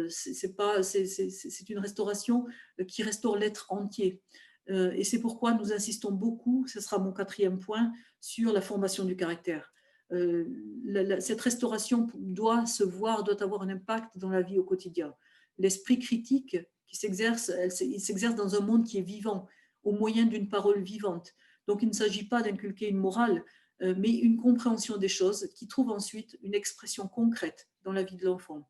C'est une restauration qui restaure l'être entier. Et c'est pourquoi nous insistons beaucoup, ce sera mon 4e point, sur la formation du caractère. Cette restauration doit avoir un impact dans la vie au quotidien. L'esprit critique qui s'exerce, il s'exerce dans un monde qui est vivant, au moyen d'une parole vivante. Donc il ne s'agit pas d'inculquer une morale, mais une compréhension des choses qui trouve ensuite une expression concrète dans la vie de l'enfant.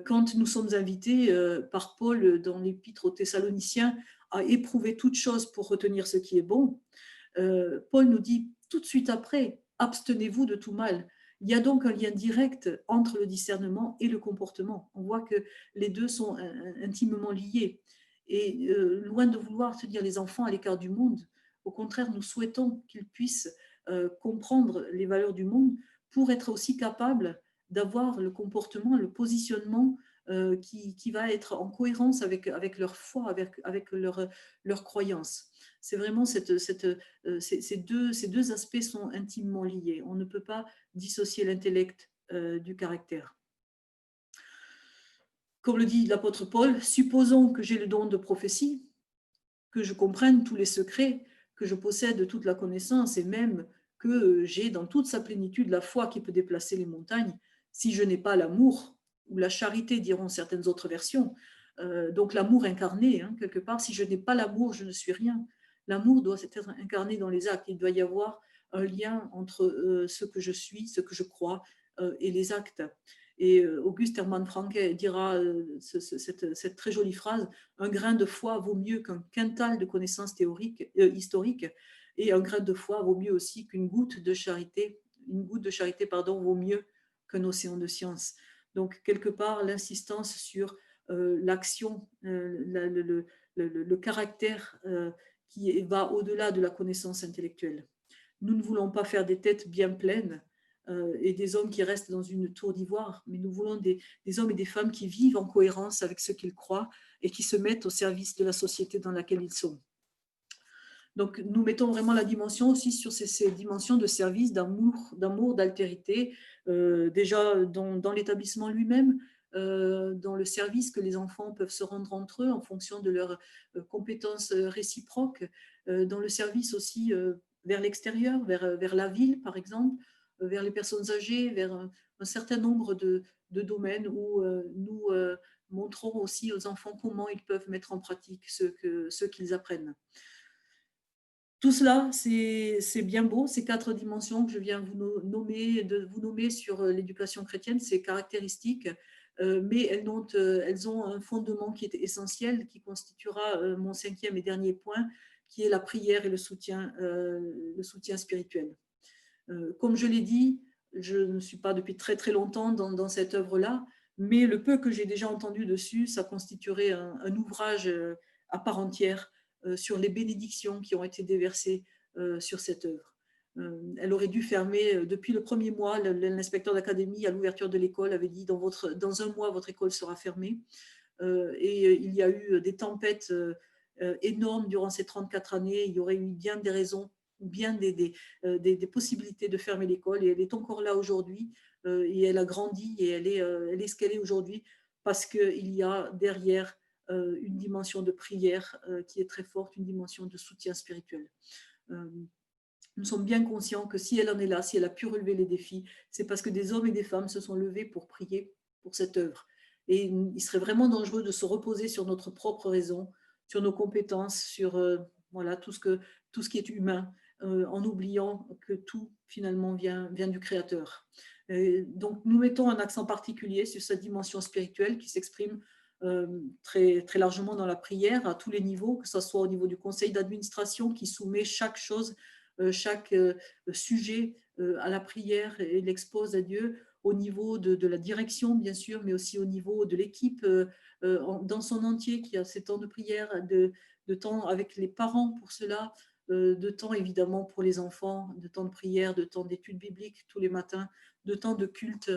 Quand nous sommes invités par Paul dans l'épître aux Thessaloniciens à éprouver toute chose pour retenir ce qui est bon, Paul nous dit tout de suite après, abstenez-vous de tout mal. Il y a donc un lien direct entre le discernement et le comportement. On voit que les deux sont intimement liés. Et loin de vouloir tenir les enfants à l'écart du monde, au contraire, nous souhaitons qu'ils puissent comprendre les valeurs du monde pour être aussi capables d'avoir le comportement, le positionnement qui va être en cohérence avec leur foi, avec leur croyance. C'est vraiment ces deux aspects sont intimement liés. On ne peut pas dissocier l'intellect du caractère. Comme le dit l'apôtre Paul, supposons que j'ai le don de prophétie, que je comprenne tous les secrets, que je possède toute la connaissance et même que j'ai dans toute sa plénitude la foi qui peut déplacer les montagnes. Si je n'ai pas l'amour, ou la charité diront certaines autres versions, donc l'amour incarné, quelque part, si je n'ai pas l'amour, je ne suis rien. L'amour doit être incarné dans les actes. Il doit y avoir un lien entre ce que je suis, ce que je crois et les actes. Et Auguste Hermann Francke dira cette très jolie phrase, un grain de foi vaut mieux qu'un quintal de connaissances historiques, et un grain de foi vaut mieux aussi qu'une goutte de charité, vaut mieux qu'un océan de science. Donc, quelque part, l'insistance sur l'action, le caractère qui va au-delà de la connaissance intellectuelle. Nous ne voulons pas faire des têtes bien pleines et des hommes qui restent dans une tour d'ivoire, mais nous voulons des hommes et des femmes qui vivent en cohérence avec ce qu'ils croient et qui se mettent au service de la société dans laquelle ils sont. Donc, nous mettons vraiment la dimension aussi sur ces dimensions de service, d'amour, d'altérité, déjà dans l'établissement lui-même, dans le service que les enfants peuvent se rendre entre eux en fonction de leurs compétences réciproques, dans le service aussi vers l'extérieur, vers la ville par exemple, vers les personnes âgées, vers un certain nombre de domaines où nous montrons aussi aux enfants comment ils peuvent mettre en pratique ce qu'ils apprennent. Tout cela, c'est bien beau, ces 4 dimensions que je viens vous nommer sur l'éducation chrétienne, ces caractéristiques, mais elles ont un fondement qui est essentiel, qui constituera mon 5e et dernier point, qui est la prière et le soutien spirituel. Comme je l'ai dit, je ne suis pas depuis très très longtemps dans cette œuvre-là, mais le peu que j'ai déjà entendu dessus, ça constituerait un ouvrage à part entière sur les bénédictions qui ont été déversées sur cette œuvre. Elle aurait dû fermer depuis le premier mois. L'inspecteur d'académie à l'ouverture de l'école avait dit dans un mois, votre école sera fermée. Et il y a eu des tempêtes énormes durant ces 34 années. Il y aurait eu bien des raisons ou bien des possibilités de fermer l'école. Et elle est encore là aujourd'hui. Et elle a grandi et elle est ce qu'elle est aujourd'hui parce qu'il y a derrière une dimension de prière qui est très forte, une dimension de soutien spirituel. Nous sommes bien conscients que si elle en est là, si elle a pu relever les défis, c'est parce que des hommes et des femmes se sont levés pour prier pour cette œuvre. Et il serait vraiment dangereux de se reposer sur notre propre raison, sur nos compétences, sur voilà, tout ce qui est humain, en oubliant que tout finalement vient du Créateur. Donc nous mettons un accent particulier sur cette dimension spirituelle qui s'exprime très, très largement dans la prière à tous les niveaux, que ce soit au niveau du conseil d'administration qui soumet chaque chose, chaque sujet à la prière et l'expose à Dieu, au niveau de la direction bien sûr, mais aussi au niveau de l'équipe dans son entier qui a ces temps de prière, de temps avec les parents pour cela, de temps évidemment pour les enfants, de temps de prière, de temps d'études bibliques tous les matins, de temps de culte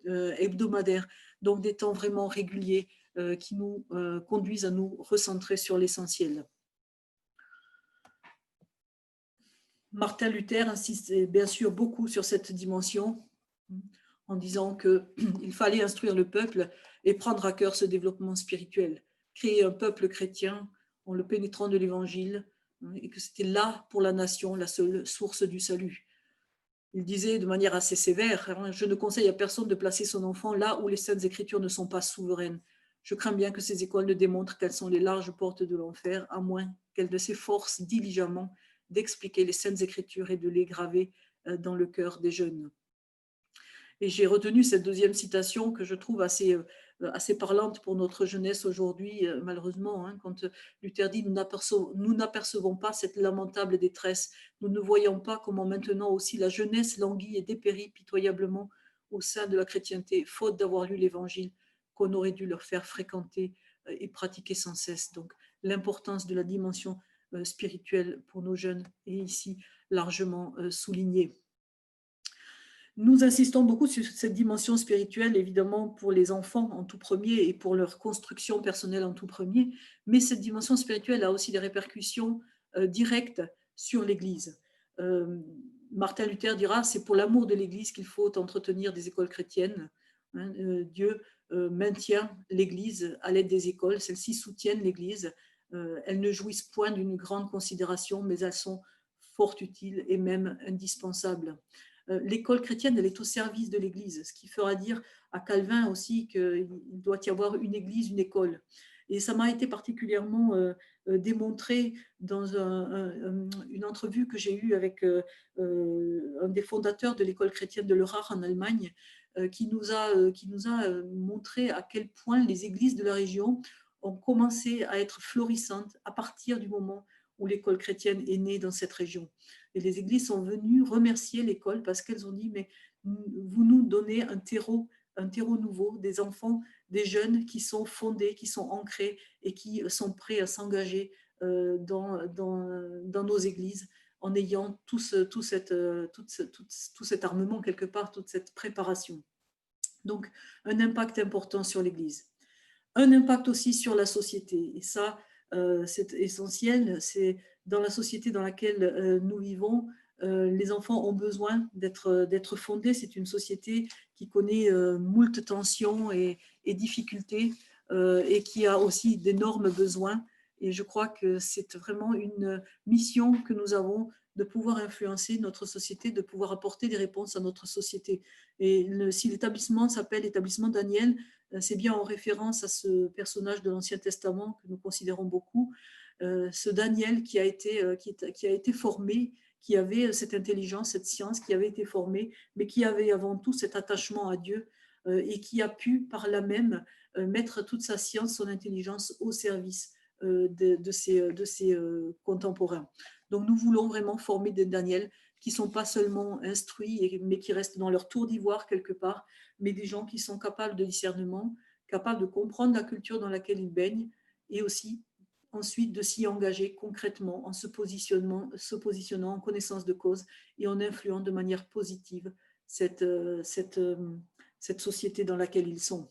hebdomadaire, donc des temps vraiment réguliers qui nous conduisent à nous recentrer sur l'essentiel. Martin Luther insistait bien sûr beaucoup sur cette dimension en disant qu'il fallait instruire le peuple et prendre à cœur ce développement spirituel, créer un peuple chrétien en le pénétrant de l'Évangile et que c'était là pour la nation la seule source du salut. Il disait de manière assez sévère, je ne conseille à personne de placer son enfant là où les Saintes Écritures ne sont pas souveraines. Je crains bien que ces écoles ne démontrent quelles sont les larges portes de l'enfer, à moins qu'elles ne s'efforcent diligemment d'expliquer les Saintes Écritures et de les graver dans le cœur des jeunes. Et j'ai retenu cette deuxième citation que je trouve assez parlante pour notre jeunesse aujourd'hui, malheureusement, quand Luther dit « Nous n'apercevons pas cette lamentable détresse, nous ne voyons pas comment maintenant aussi la jeunesse languit et dépérit pitoyablement au sein de la chrétienté, faute d'avoir lu l'Évangile qu'on aurait dû leur faire fréquenter et pratiquer sans cesse. » Donc l'importance de la dimension spirituelle pour nos jeunes est ici largement soulignée. Nous insistons beaucoup sur cette dimension spirituelle, évidemment, pour les enfants en tout premier et pour leur construction personnelle en tout premier, mais cette dimension spirituelle a aussi des répercussions directes sur l'Église. Martin Luther dira, c'est pour l'amour de l'Église qu'il faut entretenir des écoles chrétiennes. Dieu maintient l'Église à l'aide des écoles, celles-ci soutiennent l'Église, elles ne jouissent point d'une grande considération, mais elles sont fort utiles et même indispensables. L'école chrétienne, elle est au service de l'Église, ce qui fera dire à Calvin aussi qu'il doit y avoir une Église, une école. Et ça m'a été particulièrement démontré dans une entrevue que j'ai eue avec un des fondateurs de l'école chrétienne de Lörrach en Allemagne, qui nous a montré à quel point les églises de la région ont commencé à être florissantes à partir du moment où l'école chrétienne est née dans cette région. Et les églises sont venues remercier l'école parce qu'elles ont dit, mais vous nous donnez un terreau nouveau, des enfants, des jeunes qui sont fondés, qui sont ancrés et qui sont prêts à s'engager dans nos églises en ayant tout cet armement quelque part, toute cette préparation. Donc, un impact important sur l'Église. Un impact aussi sur la société. Et ça, c'est essentiel. C'est dans la société dans laquelle nous vivons, Les enfants ont besoin d'être fondés. C'est une société qui connaît moult tensions et difficultés et qui a aussi d'énormes besoins. Et je crois que c'est vraiment une mission que nous avons de pouvoir influencer notre société, de pouvoir apporter des réponses à notre société. Et si l'établissement s'appelle établissement Daniel, c'est bien en référence à ce personnage de l'Ancien Testament que nous considérons beaucoup, ce Daniel qui a été formé, qui avait cette intelligence, cette science, qui avait été formé, mais qui avait avant tout cet attachement à Dieu et qui a pu par là même mettre toute sa science, son intelligence au service de ses contemporains. Donc nous voulons vraiment former des Daniel qui ne sont pas seulement instruits, mais qui restent dans leur tour d'ivoire quelque part, mais des gens qui sont capables de discernement, capables de comprendre la culture dans laquelle ils baignent et aussi ensuite de s'y engager concrètement en se positionnant en connaissance de cause et en influant de manière positive cette société dans laquelle ils sont.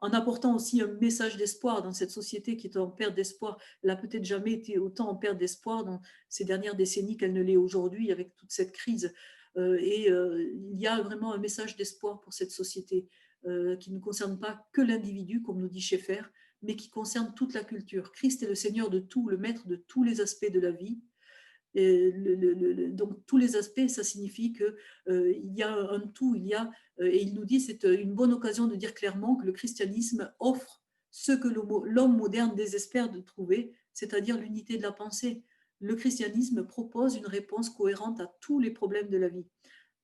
En apportant aussi un message d'espoir dans cette société qui est en perte d'espoir. Elle n'a peut-être jamais été autant en perte d'espoir dans ces dernières décennies qu'elle ne l'est aujourd'hui avec toute cette crise. Il y a vraiment un message d'espoir pour cette société qui ne concerne pas que l'individu, comme nous dit Schaeffer, mais qui concerne toute la culture. Christ est le Seigneur de tout, le maître de tous les aspects de la vie. Donc tous les aspects, ça signifie qu'il y a un tout, et il nous dit, c'est une bonne occasion de dire clairement que le christianisme offre ce que l'homme moderne désespère de trouver, c'est-à-dire l'unité de la pensée. Le christianisme propose une réponse cohérente à tous les problèmes de la vie.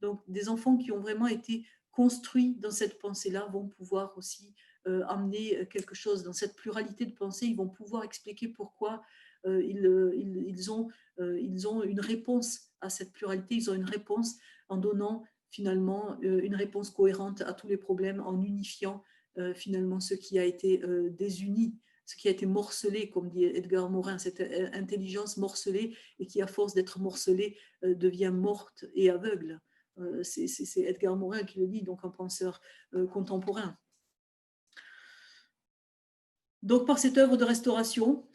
Donc des enfants qui ont vraiment été construits dans cette pensée-là vont pouvoir aussi amener quelque chose dans cette pluralité de pensée. Ils vont pouvoir expliquer pourquoi ils ont une réponse à cette pluralité, ils ont une réponse en donnant finalement une réponse cohérente à tous les problèmes, en unifiant finalement ce qui a été désuni, ce qui a été morcelé, comme dit Edgar Morin, cette intelligence morcelée et qui, à force d'être morcelée, devient morte et aveugle. C'est Edgar Morin qui le dit, donc un penseur contemporain. Donc, par cette œuvre de restauration,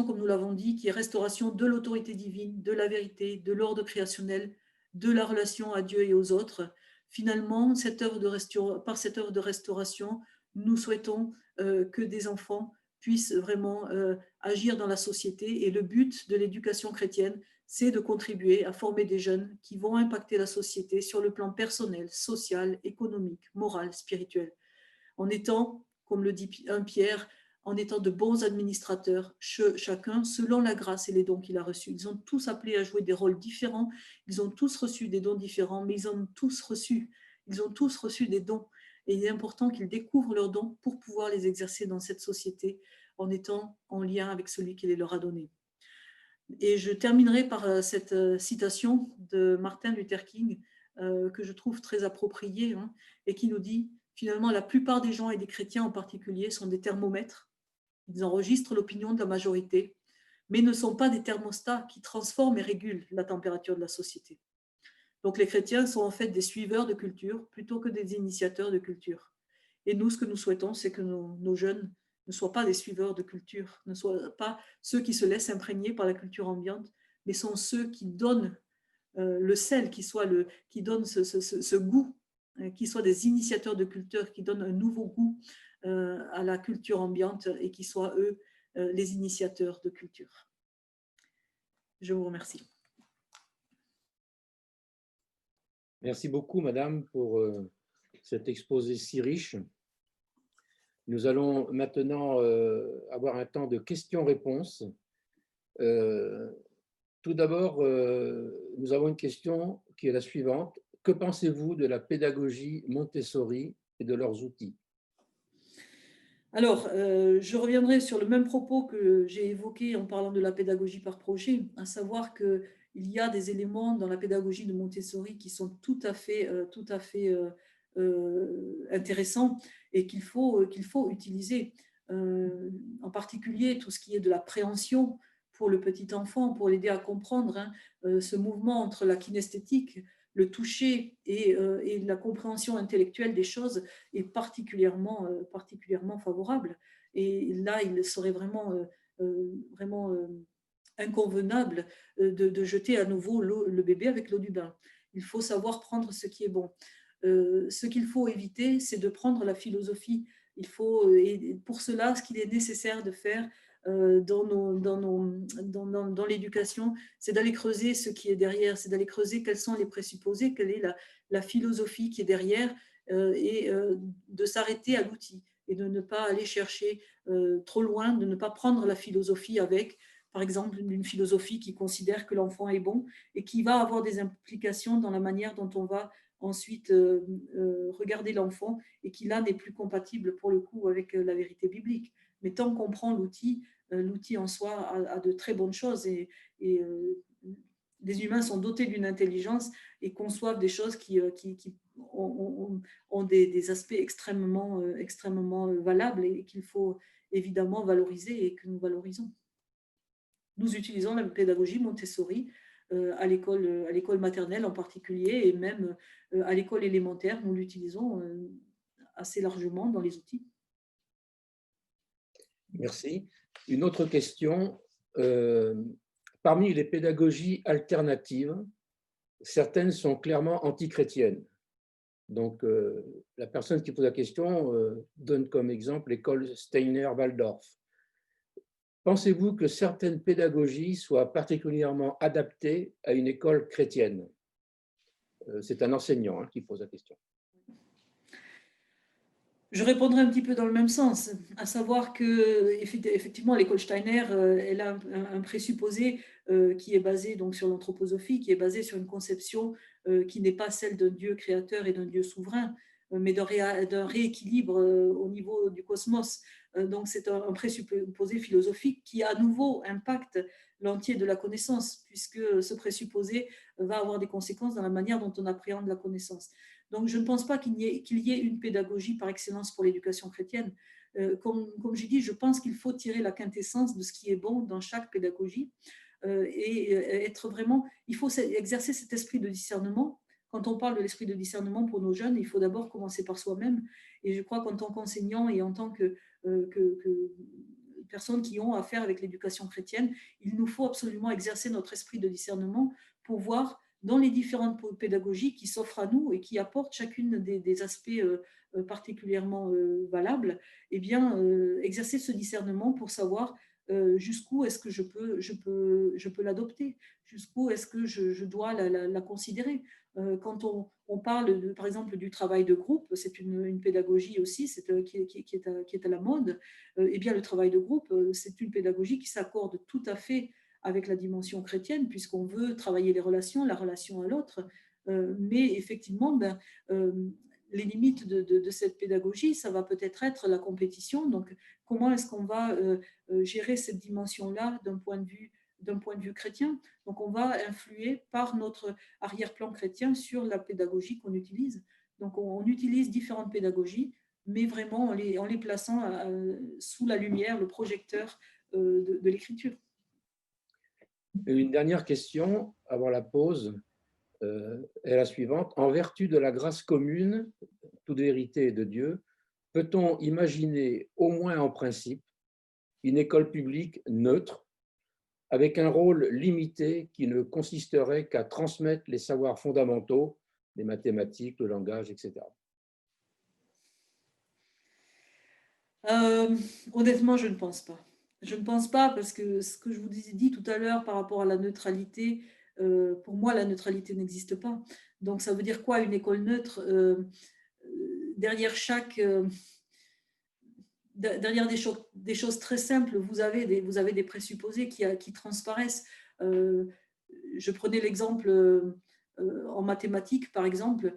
comme nous l'avons dit, qui est restauration de l'autorité divine, de la vérité, de l'ordre créationnel, de la relation à Dieu et aux autres, finalement, par cette œuvre de restauration, nous souhaitons que des enfants puissent vraiment agir dans la société. Et le but de l'éducation chrétienne, c'est de contribuer à former des jeunes qui vont impacter la société sur le plan personnel, social, économique, moral, spirituel, en étant, comme le dit 1 Pierre, en étant de bons administrateurs, chacun selon la grâce et les dons qu'il a reçus. Ils ont tous appelés à jouer des rôles différents, ils ont tous reçu des dons différents, mais ils ont tous reçu des dons. Et il est important qu'ils découvrent leurs dons pour pouvoir les exercer dans cette société en étant en lien avec celui qui les leur a donnés. Et je terminerai par cette citation de Martin Luther King que je trouve très appropriée et qui nous dit finalement la plupart des gens et des chrétiens en particulier sont des thermomètres. Ils enregistrent l'opinion de la majorité, mais ne sont pas des thermostats qui transforment et régulent la température de la société. Donc les chrétiens sont en fait des suiveurs de culture plutôt que des initiateurs de culture. Et nous, ce que nous souhaitons, c'est que nos jeunes ne soient pas des suiveurs de culture, ne soient pas ceux qui se laissent imprégner par la culture ambiante, mais sont ceux qui donnent le sel, qui donnent ce goût, qui soient des initiateurs de culture, qui donnent un nouveau goût à la culture ambiante et qui soient, eux, les initiateurs de culture. Je vous remercie. Merci beaucoup, Madame, pour cet exposé si riche. Nous allons maintenant avoir un temps de questions-réponses. Tout d'abord, nous avons une question qui est la suivante. Que pensez-vous de la pédagogie Montessori et de leurs outils? Alors, je reviendrai sur le même propos que j'ai évoqué en parlant de la pédagogie par projet, à savoir qu'il y a des éléments dans la pédagogie de Montessori qui sont tout à fait intéressants et qu'il faut utiliser. En particulier, tout ce qui est de la préhension pour le petit enfant, pour l'aider à comprendre ce mouvement entre la kinesthétique, le toucher et la compréhension intellectuelle des choses est particulièrement favorable. Et là, il serait vraiment inconvenable de jeter à nouveau le bébé avec l'eau du bain. Il faut savoir prendre ce qui est bon. Ce qu'il faut éviter, c'est de prendre la philosophie. Il faut, et pour cela, ce qu'il est nécessaire de faire dans l'éducation, c'est d'aller creuser ce qui est derrière, c'est d'aller creuser quels sont les présupposés, quelle est la philosophie qui est derrière, et de s'arrêter à l'outil et de ne pas aller chercher trop loin, de ne pas prendre la philosophie avec, par exemple, une philosophie qui considère que l'enfant est bon et qui va avoir des implications dans la manière dont on va ensuite regarder l'enfant et qui là n'est plus compatible pour le coup avec la vérité biblique. Mais tant qu'on prend l'outil, l'outil en soi a de très bonnes choses et les humains sont dotés d'une intelligence et conçoivent des choses qui ont des aspects extrêmement valables et qu'il faut évidemment valoriser et que nous valorisons. Nous utilisons la pédagogie Montessori à l'école maternelle en particulier et même à l'école élémentaire, nous l'utilisons assez largement dans les outils. Merci. Une autre question. Parmi les pédagogies alternatives, certaines sont clairement antichrétiennes. Donc, la personne qui pose la question donne comme exemple l'école Steiner-Waldorf. Pensez-vous que certaines pédagogies soient particulièrement adaptées à une école chrétienne? C'est un enseignant qui pose la question. Je répondrai un petit peu dans le même sens, à savoir que effectivement l'école Steiner, elle a un présupposé qui est basé donc sur l'anthroposophie, qui est basé sur une conception qui n'est pas celle d'un Dieu créateur et d'un Dieu souverain, mais d'un rééquilibre au niveau du cosmos. Donc c'est un présupposé philosophique qui à nouveau impacte l'entier de la connaissance, puisque ce présupposé va avoir des conséquences dans la manière dont on appréhende la connaissance. Donc, je ne pense pas qu'il y ait une pédagogie par excellence pour l'éducation chrétienne. Comme j'ai dit, je pense qu'il faut tirer la quintessence de ce qui est bon dans chaque pédagogie et être vraiment, il faut exercer cet esprit de discernement. Quand on parle de l'esprit de discernement pour nos jeunes, il faut d'abord commencer par soi-même. Et je crois qu'en tant qu'enseignant et en tant que personnes qui ont affaire avec l'éducation chrétienne, il nous faut absolument exercer notre esprit de discernement pour voir dans les différentes pédagogies qui s'offrent à nous et qui apportent chacune des aspects particulièrement valables, eh bien, exercer ce discernement pour savoir jusqu'où est-ce que je peux l'adopter, jusqu'où est-ce que je dois la considérer. Quand on parle, par exemple, du travail de groupe, c'est une pédagogie aussi qui est à la mode, eh bien, le travail de groupe, c'est une pédagogie qui s'accorde tout à fait avec la dimension chrétienne, puisqu'on veut travailler les relations, la relation à l'autre. Mais effectivement, les limites de cette pédagogie, ça va peut-être être la compétition. Donc, comment est-ce qu'on va gérer cette dimension-là d'un point de vue chrétien? Donc, on va influer par notre arrière-plan chrétien sur la pédagogie qu'on utilise. Donc, on utilise différentes pédagogies, mais vraiment en les plaçant sous la lumière, le projecteur de l'écriture. Une dernière question avant la pause est la suivante. En vertu de la grâce commune, toute vérité est de Dieu, peut-on imaginer, au moins en principe, une école publique neutre, avec un rôle limité qui ne consisterait qu'à transmettre les savoirs fondamentaux, les mathématiques, le langage, etc. Honnêtement, je ne pense pas. Je ne pense pas parce que ce que je vous ai dit tout à l'heure par rapport à la neutralité, pour moi, la neutralité n'existe pas. Donc, ça veut dire quoi une école neutre? Derrière derrière des choses très simples, vous avez des présupposés qui transparaissent. Je prenais l'exemple en mathématiques, par exemple.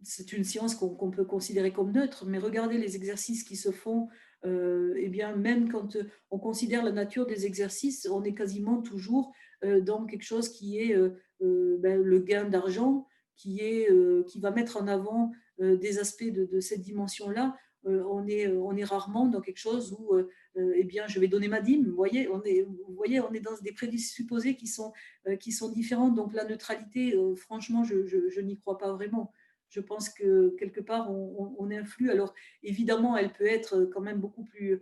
C'est une science qu'on peut considérer comme neutre, mais regardez les exercices qui se font. Eh bien, même quand on considère la nature des exercices, on est quasiment toujours dans quelque chose qui est le gain d'argent, qui va mettre en avant des aspects de cette dimension-là. On est rarement dans quelque chose où eh bien, je vais donner ma dîme. Vous voyez, on est dans des présupposés qui sont différents. Donc, la neutralité, franchement, je n'y crois pas vraiment. Je pense que quelque part, on influe. Alors, évidemment, elle peut être quand même beaucoup plus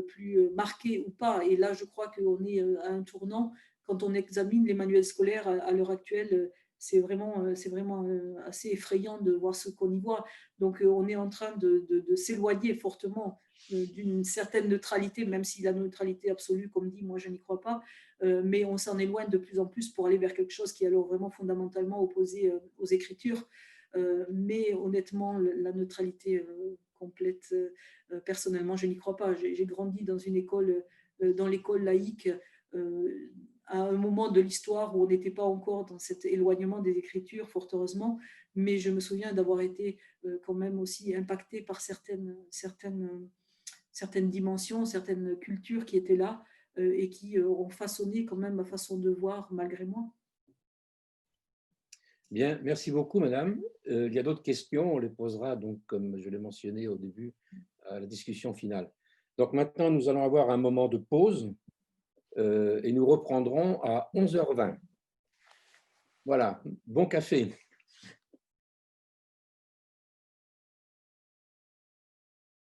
plus marquée ou pas. Et là, je crois qu'on est à un tournant. Quand on examine les manuels scolaires à l'heure actuelle, c'est vraiment assez effrayant de voir ce qu'on y voit. Donc, on est en train de s'éloigner fortement d'une certaine neutralité, même si la neutralité absolue, comme dit, moi, je n'y crois pas, mais on s'en éloigne de plus en plus pour aller vers quelque chose qui est alors vraiment fondamentalement opposé aux écritures. Mais honnêtement, la neutralité complète, personnellement, je n'y crois pas. J'ai grandi dans une école, dans l'école laïque, à un moment de l'histoire où on n'était pas encore dans cet éloignement des écritures, fort heureusement, mais je me souviens d'avoir été quand même aussi impactée par certaines dimensions, certaines cultures qui étaient là et qui ont façonné quand même ma façon de voir malgré moi. Bien, merci beaucoup, madame. Il y a d'autres questions, on les posera, donc, comme je l'ai mentionné au début, à la discussion finale. Donc maintenant, nous allons avoir un moment de pause et nous reprendrons à 11h20. Voilà, bon café.